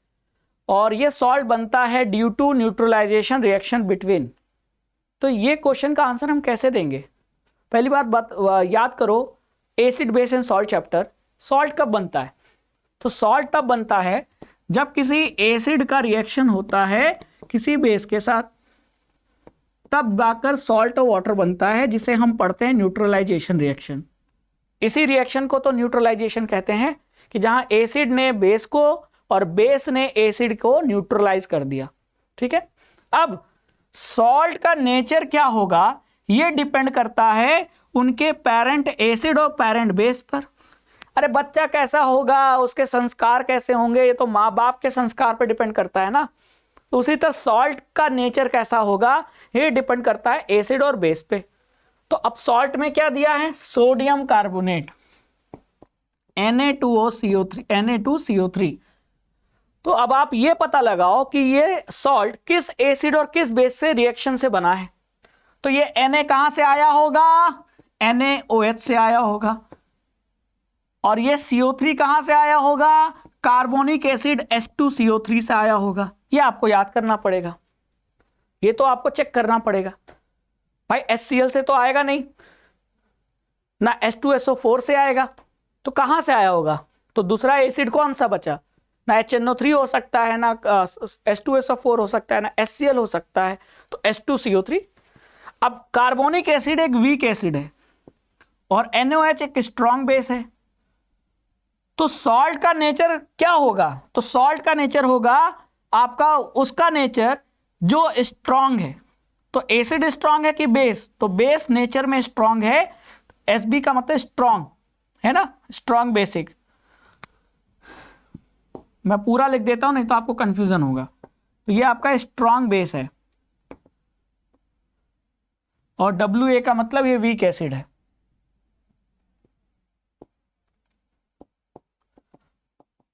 और ये सॉल्ट बनता है due to neutralisation reaction between. तो ये क्वेश्चन का आंसर हम कैसे देंगे? पहली बात याद करो, acid base and salt chapter. Salt कब बनता है? तो सॉल्ट तब बनता है जब किसी एसिड का रिएक्शन होता है किसी बेस के साथ, तब जाकर सॉल्ट और वाटर बनता है, जिसे हम पढ़ते हैं न्यूट्रलाइजेशन रिएक्शन। इसी रिएक्शन को तो न्यूट्रलाइजेशन कहते हैं, कि जहां एसिड ने बेस को और बेस ने एसिड को न्यूट्रलाइज कर दिया, ठीक है। अब सॉल्ट का नेचर क्या होगा, यह डिपेंड करता है उनके पेरेंट एसिड और पेरेंट बेस पर। अरे बच्चा कैसा होगा, उसके संस्कार कैसे होंगे, ये तो माँ बाप के संस्कार पर डिपेंड करता है ना। तो उसी तरह सॉल्ट का नेचर कैसा होगा, ये डिपेंड करता है एसिड और बेस पे। तो अब सॉल्ट में क्या दिया है? Sodium carbonate, Na2CO3। तो अब आप ये पता लगाओ कि ये सॉल्ट किस एसिड और किस बेस से रिएक्शन से बना है। तो ये Na कहां से आया होगा? NaOH से आया होगा। और ये CO3 कहां से आया होगा? कार्बोनिक एसिड H2CO3 से आया होगा। ये आपको याद करना पड़ेगा, ये तो आपको चेक करना पड़ेगा। भाई HCl से तो आएगा नहीं ना, H2SO4 से आएगा, तो कहां से आया होगा? तो दूसरा एसिड कौन सा बचा? ना HNO3 हो सकता है, ना H2SO4 हो सकता है, ना HCl हो सकता है, तो H2CO3। अब कार्बोनिक एसिड एक वीक एसिड है और NaOH एक स्ट्रॉन्ग बेस है। तो सॉल्ट का नेचर क्या होगा? तो सॉल्ट का नेचर होगा आपका, उसका नेचर जो स्ट्रॉन्ग है। तो एसिड स्ट्रॉन्ग है कि बेस? तो बेस नेचर में स्ट्रॉन्ग है। Sb का मतलब स्ट्रॉन्ग है ना, स्ट्रॉन्ग बेसिक। मैं पूरा लिख देता हूं, नहीं तो आपको कंफ्यूजन होगा। तो ये आपका स्ट्रॉन्ग बेस है और Wa का मतलब ये वीक एसिड है।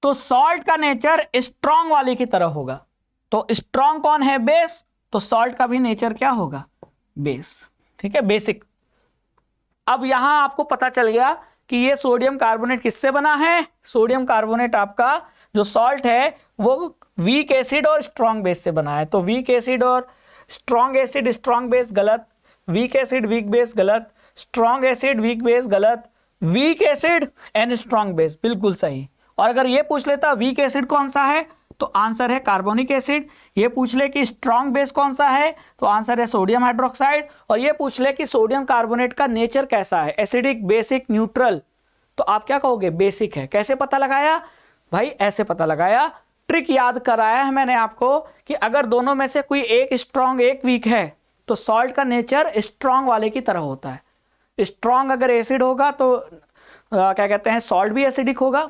तो सॉल्ट का नेचर स्ट्रॉन्ग वाले की तरह होगा। तो स्ट्रॉन्ग कौन है? बेस। तो सॉल्ट का भी नेचर क्या होगा? बेस, ठीक है, बेसिक। अब यहां आपको पता चल गया कि ये सोडियम कार्बोनेट किससे बना है। सोडियम कार्बोनेट आपका जो सॉल्ट है वो वीक एसिड और स्ट्रॉन्ग बेस से बना है। तो वीक एसिड और स्ट्रॉन्ग एसिड स्ट्रॉन्ग बेस गलत, वीक एसिड वीक बेस गलत, स्ट्रॉन्ग एसिड वीक बेस गलत, weak acid and strong base बिल्कुल सही। और अगर ये पूछ लेता वीक एसिड कौन सा है तो आंसर है कार्बोनिक एसिड। ये पूछ ले कि स्ट्रॉन्ग बेस कौन सा है तो आंसर है सोडियम हाइड्रोक्साइड। और ये पूछ ले कि सोडियम कार्बोनेट का नेचर कैसा है, एसिडिक, बेसिक, न्यूट्रल, तो आप क्या कहोगे, बेसिक है। कैसे पता लगाया भाई, ऐसे पता लगाया। ट्रिक याद कराया है मैंने आपको कि अगर दोनों में से कोई एक स्ट्रॉन्ग एक वीक है तो सॉल्ट का नेचर स्ट्रॉन्ग वाले की तरह होता है। स्ट्रॉन्ग अगर एसिड होगा तो क्या कहते हैं, सॉल्ट भी एसिडिक होगा।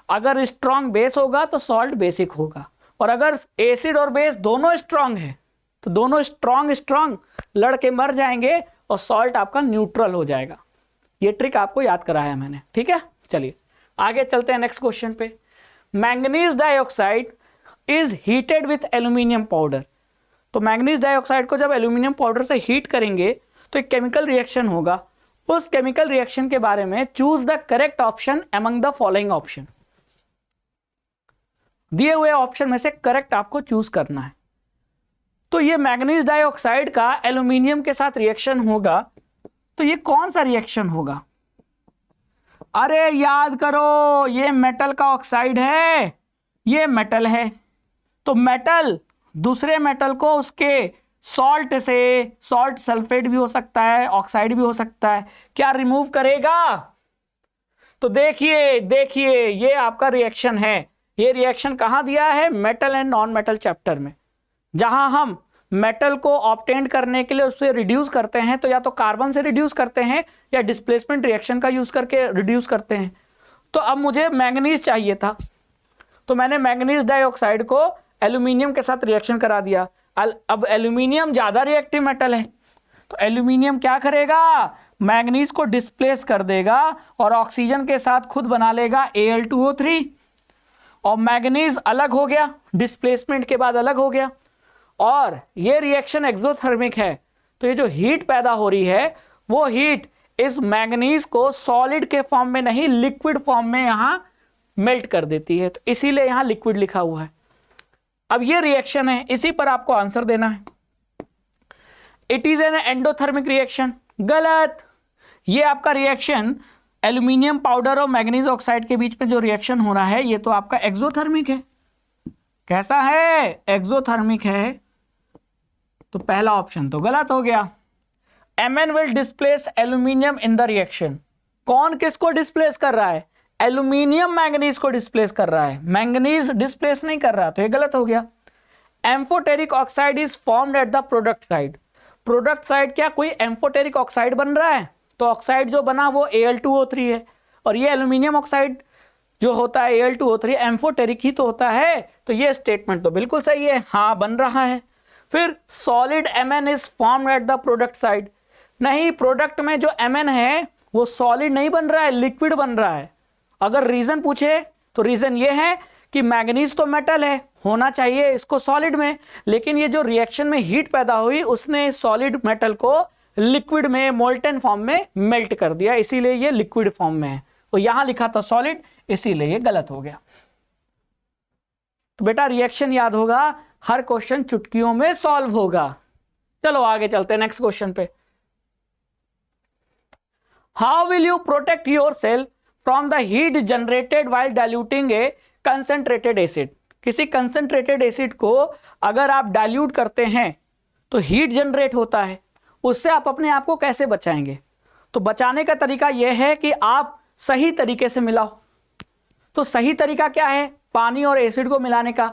अगर स्ट्रॉन्ग बेस होगा तो सॉल्ट बेसिक होगा। और अगर एसिड और बेस दोनों स्ट्रॉन्ग है तो दोनों स्ट्रॉन्ग लड़के मर जाएंगे और सॉल्ट आपका न्यूट्रल हो जाएगा। ये ट्रिक आपको याद कराया मैंने, ठीक है। चलिए आगे चलते हैं नेक्स्ट क्वेश्चन पे। Manganese dioxide is heated with aluminium powder. तो मैंगनीज डाइऑक्साइड को जब एल्यूमिनियम पाउडर से हीट करेंगे तो एक केमिकल रिएक्शन होगा। उस केमिकल रिएक्शन के बारे में choose the correct option among the following option. दिए हुए ऑप्शन में से करेक्ट आपको चूज करना है। तो ये मैंगनीज डाइऑक्साइड का एल्यूमिनियम के साथ रिएक्शन होगा, तो ये कौन सा रिएक्शन होगा? अरे याद करो, ये मेटल का ऑक्साइड है, ये मेटल है। तो मेटल दूसरे मेटल को उसके सॉल्ट से, सॉल्ट सल्फेट भी हो सकता है, ऑक्साइड भी हो सकता है, क्या रिमूव करेगा? तो देखिए ये आपका रिएक्शन है। ये रिएक्शन कहां दिया है? Metal and non metal chapter में, जहां हम मेटल को ऑब्टेन करने के लिए उससे रिड्यूस करते हैं, तो या तो कार्बन से रिड्यूस करते हैं या डिस्प्लेसमेंट रिएक्शन का यूज करके रिड्यूस करते हैं। तो अब मुझे मैंगनीज चाहिए था, तो मैंने मैंगनीज डाइऑक्साइड को एल्यूमिनियम के साथ रिएक्शन करा दिया। अब एल्यूमिनियम ज्यादा रिएक्टिव मेटल है, तो एल्यूमिनियम क्या करेगा? मैंगनीज को डिस्प्लेस कर देगा और ऑक्सीजन के साथ खुद बना लेगा Al2O3, और मैंगनीज अलग हो गया, डिस्प्लेसमेंट के बाद अलग हो गया। और ये रिएक्शन एक्सोथर्मिक है, तो ये जो हीट पैदा हो रही है वो हीट इस मैंगनीज को सॉलिड के फॉर्म में नहीं, लिक्विड फॉर्म में यहां मेल्ट कर देती है, तो इसीलिए यहां लिक्विड लिखा हुआ है। अब ये रिएक्शन है, इसी पर आपको आंसर देना है। It is an endothermic reaction, गलत। ये आपका रिएक्शन एल्यूमिनियम पाउडर और मैंगनीज ऑक्साइड के बीच में जो रिएक्शन हो रहा है ये तो आपका एक्सोथर्मिक है। कैसा है? एक्सोथर्मिक है। तो पहला ऑप्शन तो गलत हो गया। Mn will displace aluminium in the reaction. कौन किसको डिस्प्लेस कर रहा है? एल्यूमिनियम मैंगनीज को डिस्प्लेस कर रहा है, मैंगनीज डिस्प्लेस नहीं कर रहा, तो ये गलत हो गया। Amphoteric oxide is formed at the product side. Product side क्या कोई एम्फोटेरिक ऑक्साइड बन रहा है? तो ऑक्साइड जो बना वो Al2O3 है, और ये एल्यूमिनियम ऑक्साइड जो होता है Al2O3 एम्फोटेरिक ही तो होता है, तो ये स्टेटमेंट तो बिल्कुल सही है, हाँ बन रहा है। फिर solid Mn is formed at the product side. नहीं, प्रोडक्ट में जो Mn है वो सॉलिड नहीं बन रहा है, लिक्विड बन रहा है। अगर रीजन पूछे तो रीजन ये है कि मैंगनीज तो मेटल है, होना चाहिए इसको सॉलिड में, लेकिन ये जो रिएक्शन में हीट पैदा हुई उसने सॉलिड मेटल को लिक्विड में, मोल्टन फॉर्म में मेल्ट कर दिया, इसीलिए ये लिक्विड फॉर्म में है। तो यहां लिखा था सॉलिड, इसीलिए ये गलत हो गया। तो बेटा रिएक्शन याद होगा, हर क्वेश्चन चुटकियों में सॉल्व होगा। चलो आगे चलते हैं नेक्स्ट क्वेश्चन पे। How will you protect yourself from the heat generated while diluting a concentrated acid. किसी कंसेंट्रेटेड एसिड को अगर आप डाइल्यूट करते हैं तो हीट जनरेट होता है, उससे आप अपने आप को कैसे बचाएंगे? तो बचाने का तरीका यह है कि आप सही तरीके से मिलाओ। तो सही तरीका क्या है? पानी और एसिड को मिलाने का।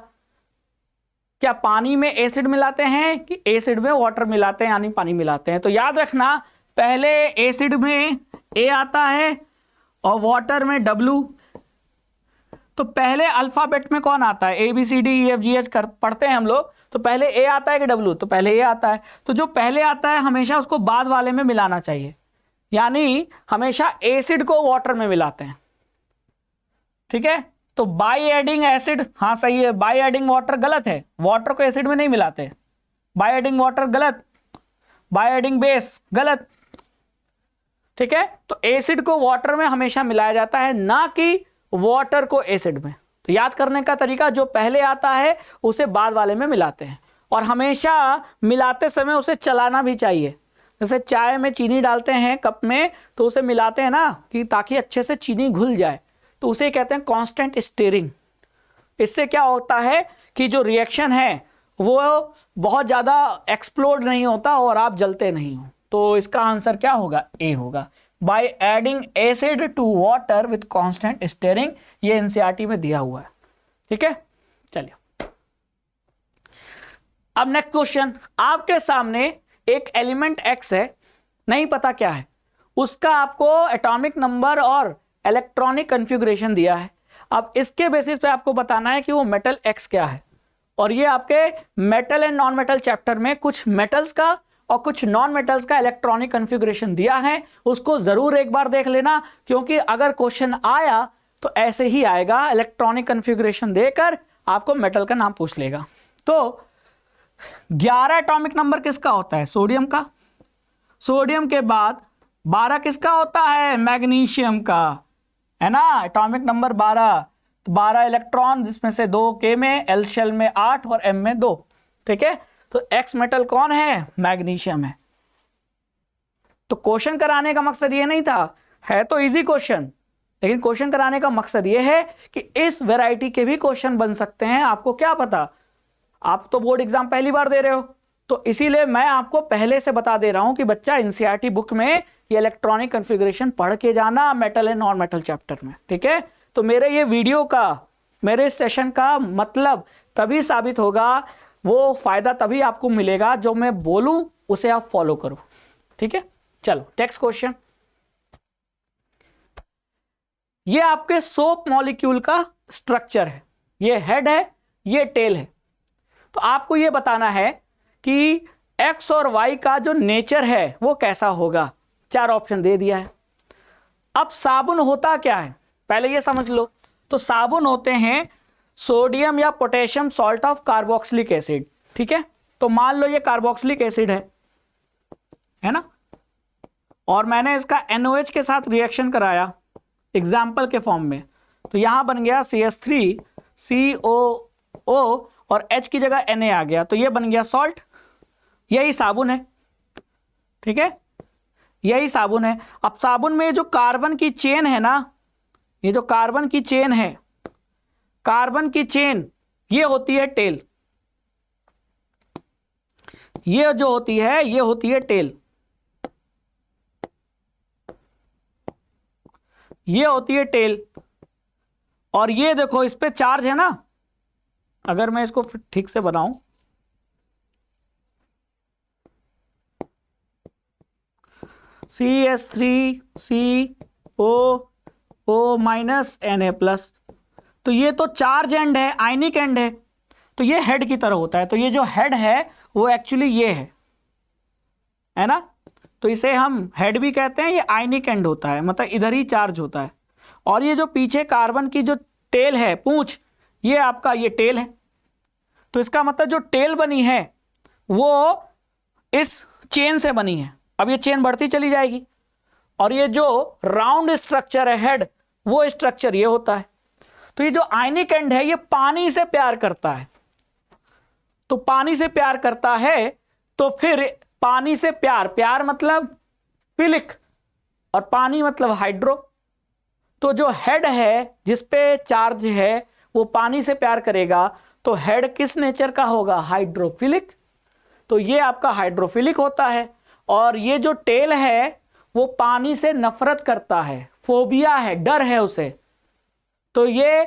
क्या पानी में एसिड मिलाते हैं कि एसिड में वाटर मिलाते हैं, यानी पानी मिलाते हैं? तो याद रखना, पहले एसिड में ए आता है और वाटर में W। तो पहले अल्फाबेट में कौन आता है? ABCDEFGH पढ़ते हैं हम लोग, तो पहले ए आता है कि W? तो पहले ए आता है। तो जो पहले आता है हमेशा उसको बाद वाले में मिलाना चाहिए, यानी हमेशा एसिड को वाटर में मिलाते हैं, ठीक है। तो बाय एडिंग एसिड, हाँ सही है, बाय एडिंग वाटर गलत है, वाटर को एसिड में नहीं मिलाते। बाय एडिंग वाटर गलत, बाय एडिंग बेस गलत, ठीक है। तो एसिड को वाटर में हमेशा मिलाया जाता है, ना कि वाटर को एसिड में। तो याद करने का तरीका, जो पहले आता है उसे बाद वाले में मिलाते हैं, और हमेशा मिलाते समय उसे चलाना भी चाहिए। जैसे चाय में चीनी डालते हैं कप में, तो उसे मिलाते हैं ना, कि ताकि अच्छे से चीनी घुल जाए। तो उसे कहते हैं कांस्टेंट स्टीयरिंग। इससे क्या होता है कि जो रिएक्शन है वो बहुत ज़्यादा एक्सप्लोड नहीं होता और आप जलते नहीं हो। तो इसका आंसर क्या होगा? ए होगा। By adding acid to water with constant stirring, ये एनसीईआरटी में दिया हुआ है। ठीक है, चलिए अब नेक्स्ट क्वेश्चन। आपके सामने एक एलिमेंट एक्स है, नहीं पता क्या है, उसका आपको एटॉमिक नंबर और इलेक्ट्रॉनिक कॉन्फ़िगरेशन दिया है। अब इसके बेसिस पे आपको बताना है कि वो मेटल एक्स क्या है। और ये आपके metal and non metal chapter में कुछ मेटल्स का और कुछ नॉन मेटल्स का इलेक्ट्रॉनिक कॉन्फ़िगरेशन दिया है, उसको जरूर एक बार देख लेना, क्योंकि अगर क्वेश्चन आया तो ऐसे ही आएगा, इलेक्ट्रॉनिक कॉन्फ़िगरेशन देकर आपको मेटल का नाम पूछ लेगा। तो 11 एटॉमिक नंबर किसका होता है? सोडियम का। सोडियम के बाद 12 किसका होता है? मैग्नीशियम का, है ना, एटॉमिक नंबर 12। तो 12 इलेक्ट्रॉन, जिसमें से 2 के में, एल शेल में 8 और एम में 2। ठीक है, तो एक्स मेटल कौन है? मैग्नीशियम है। तो क्वेश्चन कराने का मकसद ये नहीं था, है तो इजी क्वेश्चन, लेकिन क्वेश्चन कराने का मकसद ये है कि इस वैरायटी के भी क्वेश्चन बन सकते हैं। आपको क्या पता, आप तो बोर्ड एग्जाम पहली बार दे रहे हो, तो इसीलिए मैं आपको पहले से बता दे रहा हूं कि बच्चा एनसीईआरटी बुक में ये इलेक्ट्रॉनिक कॉन्फ़िगरेशन पढ़ के जाना, metal and non metal chapter में। ठीक है, तो मेरे ये वीडियो का, मेरे सेशन का मतलब तभी साबित होगा, वो फायदा तभी आपको मिलेगा जो मैं बोलूं उसे आप फॉलो करो। ठीक है, चलो नेक्स्ट क्वेश्चन। ये आपके सोप मॉलिक्यूल का स्ट्रक्चर है, ये हेड है, ये टेल है। तो आपको ये बताना है कि एक्स और वाई का जो नेचर है वो कैसा होगा। 4 ऑप्शन दे दिया है। अब साबुन होता क्या है, पहले ये समझ लो। तो साबुन होते हैं सोडियम या potassium salt of carboxylic acid. ठीक है, तो मान लो ये कार्बोक्सिलिक एसिड है ना, और मैंने इसका NOH के साथ रिएक्शन कराया एग्जाम्पल के फॉर्म में, तो यहां बन गया CH3 COO और H की जगह Na आ गया, तो ये बन गया सॉल्ट। यही साबुन है। ठीक है, यही साबुन है। अब साबुन में जो कार्बन की चेन है ना, ये जो कार्बन की चेन है, कार्बन की चेन ये होती है टेल। ये जो होती है ये होती है टेल, ये होती है टेल। और ये देखो इस पे चार्ज है ना, अगर मैं इसको ठीक से बनाऊं, CH3COO माइनस Na+, तो ये तो चार्ज एंड है, आयनिक एंड है, तो ये हेड की तरह होता है। तो ये जो हेड है वो एक्चुअली ये है ना, तो इसे हम हेड भी कहते हैं। ये आयनिक एंड होता है, मतलब इधर ही चार्ज होता है। और ये जो पीछे कार्बन की जो टेल है, पूंछ, ये आपका ये टेल है। तो इसका मतलब जो टेल बनी है वो इस चेन से बनी है। अब ये चेन बढ़ती चली जाएगी, और ये जो राउंड स्ट्रक्चर है हेड, वो स्ट्रक्चर ये होता है। तो ये जो आयनिक एंड है ये पानी से प्यार करता है। तो पानी से प्यार करता है, तो फिर पानी से प्यार, प्यार मतलब फिलिक, और पानी मतलब हाइड्रो। तो जो हेड है जिस पे चार्ज है वो पानी से प्यार करेगा, तो हेड किस नेचर का होगा? हाइड्रोफिलिक। तो ये आपका हाइड्रोफिलिक होता है। और ये जो टेल है वो पानी से नफरत करता है, फोबिया है, डर है उसे। तो ये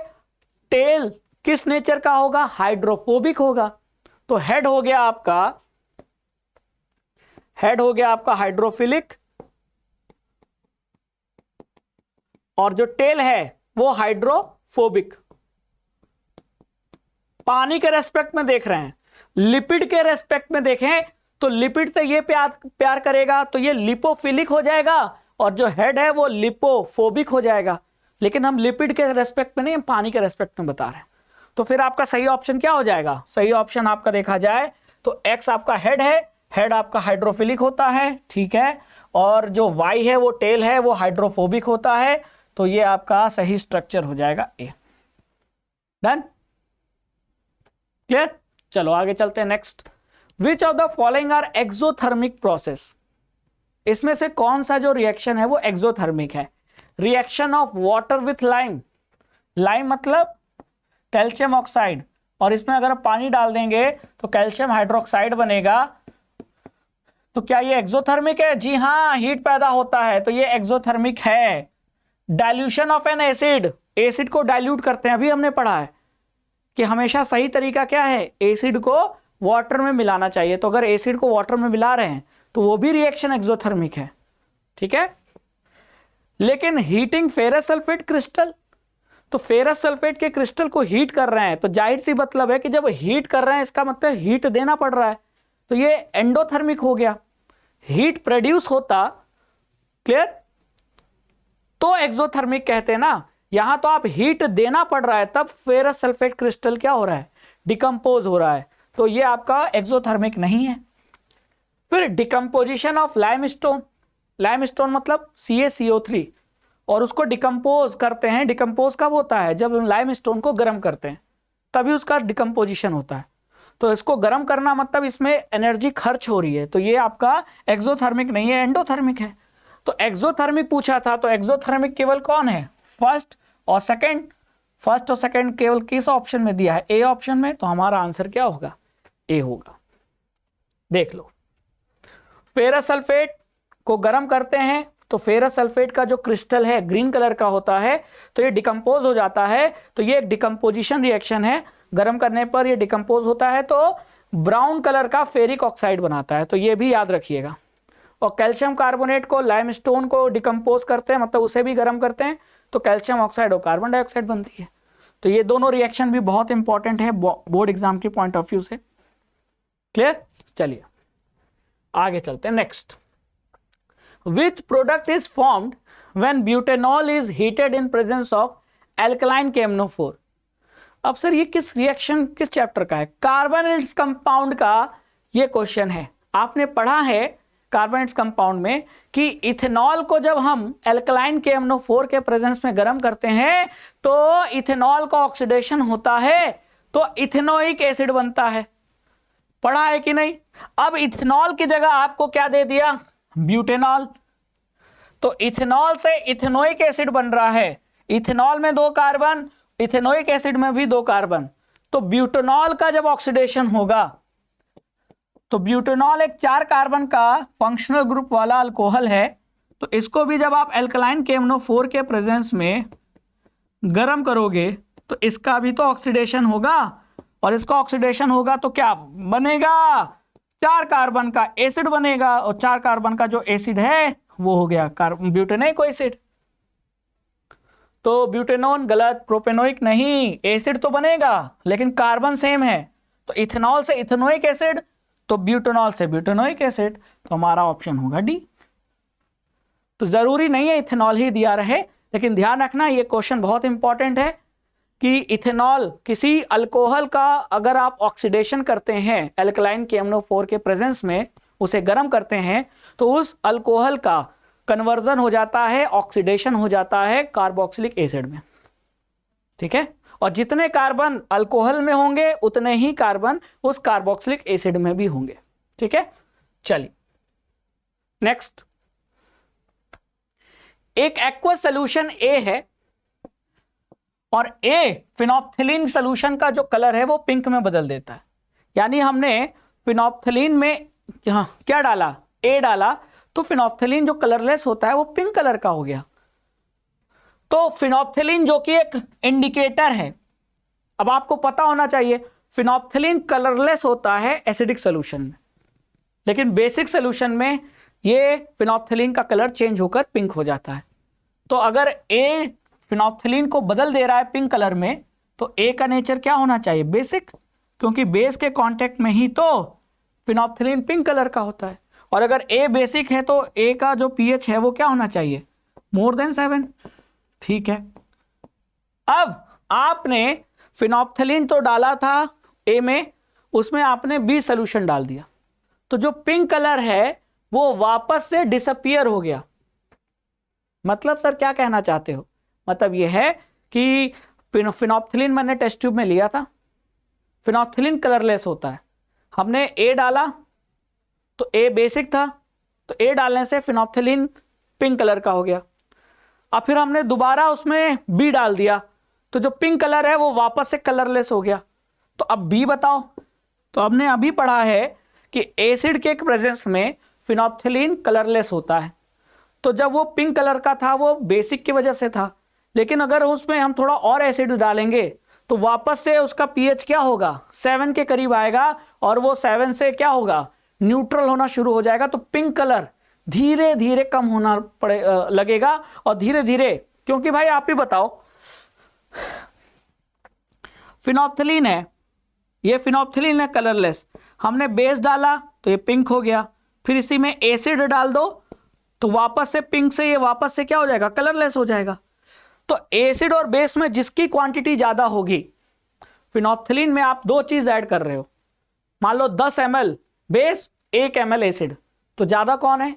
टेल किस नेचर का होगा? हाइड्रोफोबिक होगा। तो हेड हो गया आपका, हेड हो गया आपका हाइड्रोफिलिक, और जो टेल है वो हाइड्रोफोबिक। पानी के रेस्पेक्ट में देख रहे हैं, लिपिड के रेस्पेक्ट में देखें तो लिपिड से ये प्यार करेगा, तो ये लिपोफिलिक हो जाएगा, और जो हेड है वो लिपोफोबिक हो जाएगा। लेकिन हम लिपिड के रेस्पेक्ट में नहीं, हम पानी के रेस्पेक्ट में बता रहे हैं। तो फिर आपका सही ऑप्शन क्या हो जाएगा? सही ऑप्शन आपका देखा जाए तो एक्स आपका हेड है, हेड आपका हाइड्रोफिलिक होता है। ठीक है, और जो वाई है वो टेल है, वो हाइड्रोफोबिक होता है। तो ये आपका सही स्ट्रक्चर हो जाएगा ए। Done, clear? चलो आगे चलते हैं। Next, which of the following are exothermic process? इसमें से कौन सा जो रिएक्शन है वो एक्सोथर्मिक है? Reaction of water with lime, lime मतलब कैल्शियम ऑक्साइड, और इसमें अगर पानी डाल देंगे तो कैल्शियम हाइड्रोक्साइड बनेगा। तो क्या ये एक्सोथर्मिक है? जी हाँ, हीट पैदा होता है, तो ये एक्सोथर्मिक है। Dilution of N acid, acid को डाइल्यूट करते हैं, अभी हमने पढ़ा है कि हमेशा सही तरीका क्या है, एसिड को वाटर में मिलाना चाहिए। तो अगर एसिड को वाटर में मिला रहे हैं तो वो भी रिएक्शन एक्सोथर्मिक है, ठीक है। लेकिन हीटिंग फेरस सल्फेट क्रिस्टल, तो फेरस सल्फेट के क्रिस्टल को हीट कर रहे हैं, तो जाहिर सी मतलब है कि जब हीट कर रहे हैं इसका मतलब हीट देना पड़ रहा है, तो ये एंडोथर्मिक हो गया। हीट प्रोड्यूस होता, क्लियर, तो एक्सोथर्मिक कहते हैं ना। यहां तो आप हीट देना पड़ रहा है, तब फेरस सल्फेट क्रिस्टल क्या हो रहा है, डिकम्पोज हो रहा है, तो ये आपका एक्सोथर्मिक नहीं है। फिर डिकम्पोजिशन ऑफ लाइमस्टोन, लाइमस्टोन मतलब CaCO3, और उसको डिकम्पोज करते हैं। डिकम्पोज कब होता है? जब हम लाइमस्टोन को गर्म करते हैं, तभी उसका डिकम्पोजिशन होता है। तो इसको गर्म करना मतलब इसमें एनर्जी खर्च हो रही है, तो ये आपका एक्सोथर्मिक नहीं है, एंडोथर्मिक है। तो एक्सोथर्मिक पूछा था, तो एक्सोथर्मिक केवल कौन है, फर्स्ट और सेकंड। फर्स्ट और सेकंड केवल किस ऑप्शन में दिया है, ए ऑप्शन में, तो हमारा आंसर क्या होगा, ए होगा। देख लो, फेरस सल्फेट को गर्म करते हैं तो फेरस सल्फेट का जो क्रिस्टल है ग्रीन कलर का होता है, तो ये डिकम्पोज हो जाता है, तो ये एक डिकम्पोजिशन रिएक्शन है। गर्म करने पर ये डिकम्पोज होता है तो ब्राउन कलर का फेरिक ऑक्साइड बनाता है, तो ये भी याद रखिएगा। और कैल्शियम कार्बोनेट को, लाइमस्टोन को डिकम्पोज करते हैं, मतलब उसे भी गर्म करते हैं, तो कैल्शियम ऑक्साइड और कार्बन डाइऑक्साइड बनती है। तो ये दोनों रिएक्शन भी बहुत इंपॉर्टेंट है बोर्ड एग्जाम के पॉइंट ऑफ व्यू से, क्लियर। चलिए आगे चलते हैं। Next, which product is formed when butanol is heated in presence of alkaline KMnO4। अब सर ये किस रिएक्शन, किस चैप्टर का है, कार्बोनेट्स कंपाउंड का ये क्वेश्चन है। आपने पढ़ा है कार्बोनेट्स कंपाउंड में कि इथेनॉल को जब हम एल्कलाइन KMnO4 के प्रेजेंस में गर्म करते हैं तो इथेनॉल का ऑक्सीडेशन होता है, तो इथेनोइक एसिड बनता है। पढ़ा है कि नहीं? अब इथेनॉल की जगह आपको क्या दे दिया, ब्यूटेनॉल, तो इथेनॉल से इथेनोइक एसिड बन रहा है। इथेनॉल में 2 कार्बन, इथेनोइक एसिड में भी 2 कार्बन, तो ब्यूटेनॉल का जब ऑक्सीडेशन होगा तो ब्यूटेनॉल एक 4 कार्बन का फंक्शनल ग्रुप वाला अल्कोहल है, तो इसको भी जब आप एल्कलाइन KMnO4 के प्रेजेंस में गर्म करोगे तो इसका भी तो ऑक्सीडेशन होगा, और इसका ऑक्सीडेशन होगा तो क्या बनेगा, 4 कार्बन का एसिड बनेगा, और 4 कार्बन का जो एसिड है वो हो गया ब्यूटेनोइक एसिड। तो ब्यूटेनोन गलत, प्रोपेनोइक नहीं, एसिड तो बनेगा लेकिन कार्बन सेम है, तो इथेनॉल से इथेनोइक एसिड, तो ब्यूटेनॉल से ब्यूटेनोइक एसिड, तो हमारा ऑप्शन होगा डी। तो जरूरी नहीं है इथेनॉल ही दिया रहे, लेकिन ध्यान रखना ये क्वेश्चन बहुत इंपॉर्टेंट है कि इथेनॉल किसी अल्कोहल का अगर आप ऑक्सीडेशन करते हैं एल्कलाइन KMnO4 के प्रेजेंस में, उसे गर्म करते हैं, तो उस अल्कोहल का कन्वर्जन हो जाता है, ऑक्सीडेशन हो जाता है कार्बोक्सिलिक एसिड में, ठीक है। और जितने कार्बन अल्कोहल में होंगे उतने ही कार्बन उस कार्बोक्सिलिक एसिड में भी होंगे, ठीक है। चलिए नेक्स्ट, एक एक्वस सॉल्यूशन ए है और ए फिनोप्थिलीन सॉल्यूशन का जो कलर है वो पिंक में बदल देता है। यानी हमने फिनोप्थिलीन में क्या डाला, ए डाला, तो फिनोप्थिलीन जो कलरलेस होता है वो पिंक कलर का हो गया। तो फिनोप्थिलीन जो कि एक इंडिकेटर है, अब आपको पता होना चाहिए फिनोप्थिलीन कलरलेस होता है एसिडिक सॉल्यूशन में, लेकिन बेसिक सॉल्यूशन में ये फिनोप्थिलीन का कलर चेंज होकर पिंक हो जाता है। तो अगर ए फिनोप्थिलीन को बदल दे रहा है पिंक कलर में, तो ए का नेचर क्या होना चाहिए, बेसिक, क्योंकि बेस के कांटेक्ट में ही तो फिनोप्थिलीन पिंक कलर का होता है। और अगर ए बेसिक है तो ए का जो pH है वो क्या होना चाहिए, मोर देन 7, ठीक है। अब आपने फिनोप्थिलीन तो डाला था ए में, उसमें आपने बी सॉल्यूशन डाल दिया, तो जो पिंक कलर है वो वापस से डिसअपियर हो गया। मतलब सर क्या कहना चाहते हो, मतलब ये है कि फिनोप्थिलीन मैंने टेस्ट ट्यूब में लिया था, फिनोप्थिलीन कलरलेस होता है, हमने ए डाला तो ए बेसिक था, तो ए डालने से फिनोप्थिलीन पिंक कलर का हो गया। अब फिर हमने दोबारा उसमें बी डाल दिया तो जो पिंक कलर है वो वापस से कलरलेस हो गया। तो अब बी बताओ। तो हमने अभी पढ़ा है कि एसिड के प्रेजेंस में फिनोप्थिलीन कलरलेस होता है। तो जब वो पिंक कलर का था वो बेसिक की वजह से था, लेकिन अगर उसमें हम थोड़ा और एसिड डालेंगे तो वापस से उसका पीएच क्या होगा, 7 के करीब आएगा, और वो 7 से क्या होगा, न्यूट्रल होना शुरू हो जाएगा। तो पिंक कलर धीरे धीरे कम होना लगेगा, और धीरे धीरे, क्योंकि भाई आप ही बताओ, फिनोप्थिलीन है, ये फिनोप्थिलीन है कलरलेस, हमने बेस डाला तो ये पिंक हो गया, फिर इसी में एसिड डाल दो तो वापस से पिंक से ये वापस से क्या हो जाएगा, कलरलेस हो जाएगा। तो एसिड और बेस में जिसकी क्वांटिटी ज्यादा होगी, फिनोप्थिलीन में आप दो चीज ऐड कर रहे हो, मान लो 10 ml बेस 1 ml एसिड, तो ज्यादा कौन है,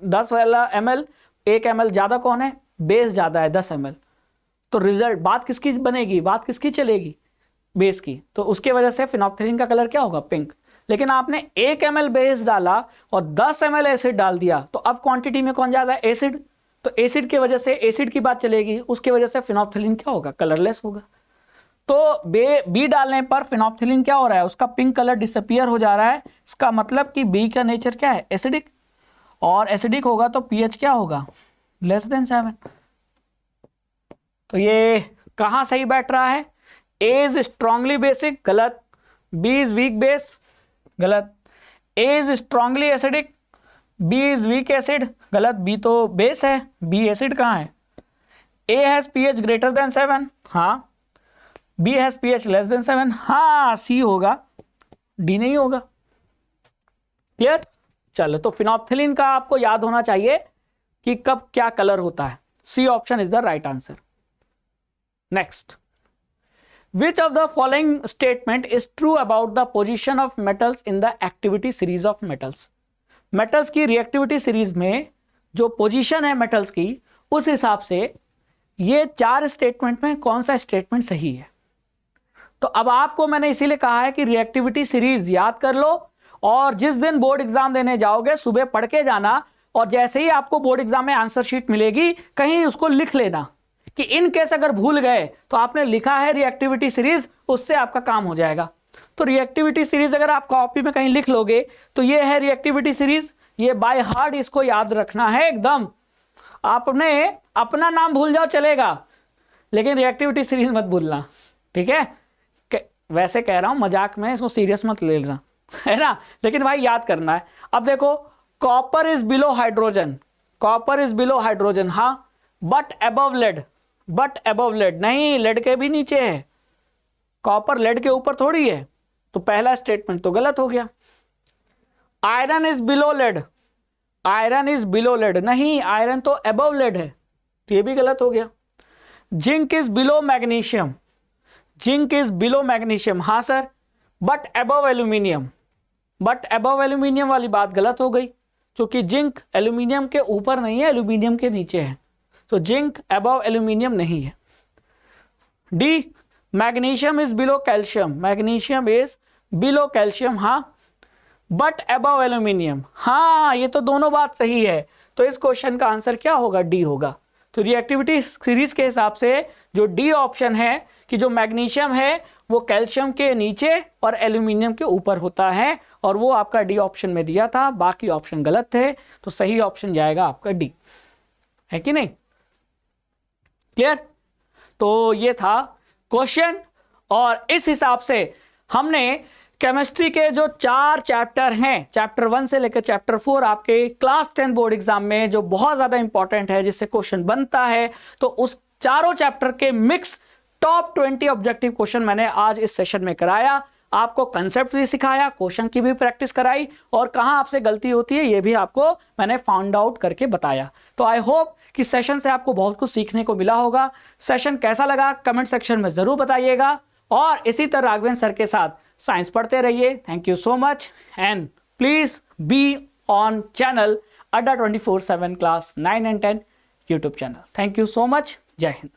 10 वाला ml 1 ml ज्यादा कौन है, बेस ज्यादा है 10 ml। तो रिजल्ट बात किसकी बनेगी, बात किसकी चलेगी, बेस की। तो उसके वजह से फिनोप्थिलीन का कलर क्या होगा, पिंक। लेकिन आपने 1 ml बेस डाला और 10 ml एसिड डाल दिया, तो अब क्वांटिटी में कौन ज्यादा है, एसिड। तो एसिड की वजह से एसिड की बात चलेगी, उसकी वजह से फिनोप्थिलीन क्या होगा, कलरलेस होगा। तो बी डालने पर फिनोप्थिलीन क्या हो रहा है, उसका पिंक कलर डिसअपियर हो जा रहा है। इसका मतलब कि बी का नेचर क्या है, एसिडिक, और एसिडिक होगा तो पीएच क्या होगा, लेस देन 7। तो ये कहां सही बैठ रहा है, ए इज स्ट्रांगली बेसिक, गलत। बी इज वीक बेस, गलत। A is strongly acidic, B is weak acid, गलत। बी तो बेस है, बी एसिड कहाँ है। A has pH greater than 7, हाँ। B has pH less than 7, हाँ। सी होगा, डी नहीं होगा। क्लियर। चलो, तो फिनोप्थिलीन का आपको याद होना चाहिए कि कब क्या कलर होता है। C option is the right answer. Next, which of the following statement is true about the position of metals in the activity series of metals। Metals की रिएक्टिविटी सीरीज में जो पोजीशन है मेटल्स की, उस हिसाब से ये 4 स्टेटमेंट में कौन सा स्टेटमेंट सही है। तो अब आपको मैंने इसीलिए कहा है कि रिएक्टिविटी सीरीज याद कर लो, और जिस दिन बोर्ड एग्जाम देने जाओगे सुबह पढ़ के जाना, और जैसे ही आपको बोर्ड एग्जाम में आंसर शीट मिलेगी कहीं उसको लिख लेना कि इन केस अगर भूल गए तो आपने लिखा है रिएक्टिविटी सीरीज, उससे आपका काम हो जाएगा। तो रिएक्टिविटी सीरीज अगर आप कॉपी में कहीं लिख लोगे तो ये है रिएक्टिविटी सीरीज, ये बाय हार्ट इसको याद रखना है एकदम। आपने अपना नाम भूल जाओ चलेगा, लेकिन रिएक्टिविटी सीरीज मत भूलना, ठीक है। वैसे कह रहा हूं मजाक में, इसको सीरियस मत ले लेना, है ना, लेकिन भाई याद करना है। अब देखो, copper is below hydrogen, copper is below hydrogen, हाँ, but above lead, but above lead नहीं, लेड के भी नीचे है, कॉपर लेड के ऊपर थोड़ी है, तो पहला स्टेटमेंट तो गलत हो गया। Iron is below lead, iron is below lead नहीं, आयरन तो अबव लेड है, तो ये भी गलत हो गया। Zinc is below magnesium, zinc is below magnesium, हाँ sir, but above aluminium, but above aluminium वाली बात गलत हो गई, क्योंकि जिंक एल्यूमिनियम के ऊपर नहीं है, एल्यूमिनियम के नीचे है, तो जिंक अबव एल्यूमिनियम नहीं है। D, magnesium is below calcium, magnesium is below calcium, हाँ, बट अबव एल्यूमिनियम, हाँ, ये तो दोनों बात सही है। तो इस क्वेश्चन का आंसर क्या होगा, डी होगा। तो रिएक्टिविटी सीरीज के हिसाब से जो डी ऑप्शन है कि जो मैग्नीशियम है वो कैल्शियम के नीचे और एल्यूमिनियम के ऊपर होता है, और वो आपका डी ऑप्शन में दिया था, बाकी ऑप्शन गलत थे, तो सही ऑप्शन जाएगा आपका डी, है कि नहीं। क्लियर। तो ये था क्वेश्चन, और इस हिसाब से हमने केमिस्ट्री के जो 4 चैप्टर हैं, चैप्टर 1 से लेकर चैप्टर 4 आपके क्लास 10 बोर्ड एग्जाम में जो बहुत ज्यादा इंपॉर्टेंट है, जिससे क्वेश्चन बनता है, तो उस चारों चैप्टर के मिक्स टॉप 20 ऑब्जेक्टिव क्वेश्चन मैंने आज इस सेशन में कराया। आपको कंसेप्ट भी सिखाया, क्वेश्चन की भी प्रैक्टिस कराई, और कहां आपसे गलती होती है ये भी आपको मैंने फाउंड आउट करके बताया। तो आई होप कि सेशन से आपको बहुत कुछ सीखने को मिला होगा। सेशन कैसा लगा कमेंट सेक्शन में जरूर बताइएगा, और इसी तरह राघवेंद्र सर के साथ साइंस पढ़ते रहिए। Thank you so much, and please be on channel अड्डा 24/7 class 9 and 10 YouTube channel. Thank you so much, जय हिंद।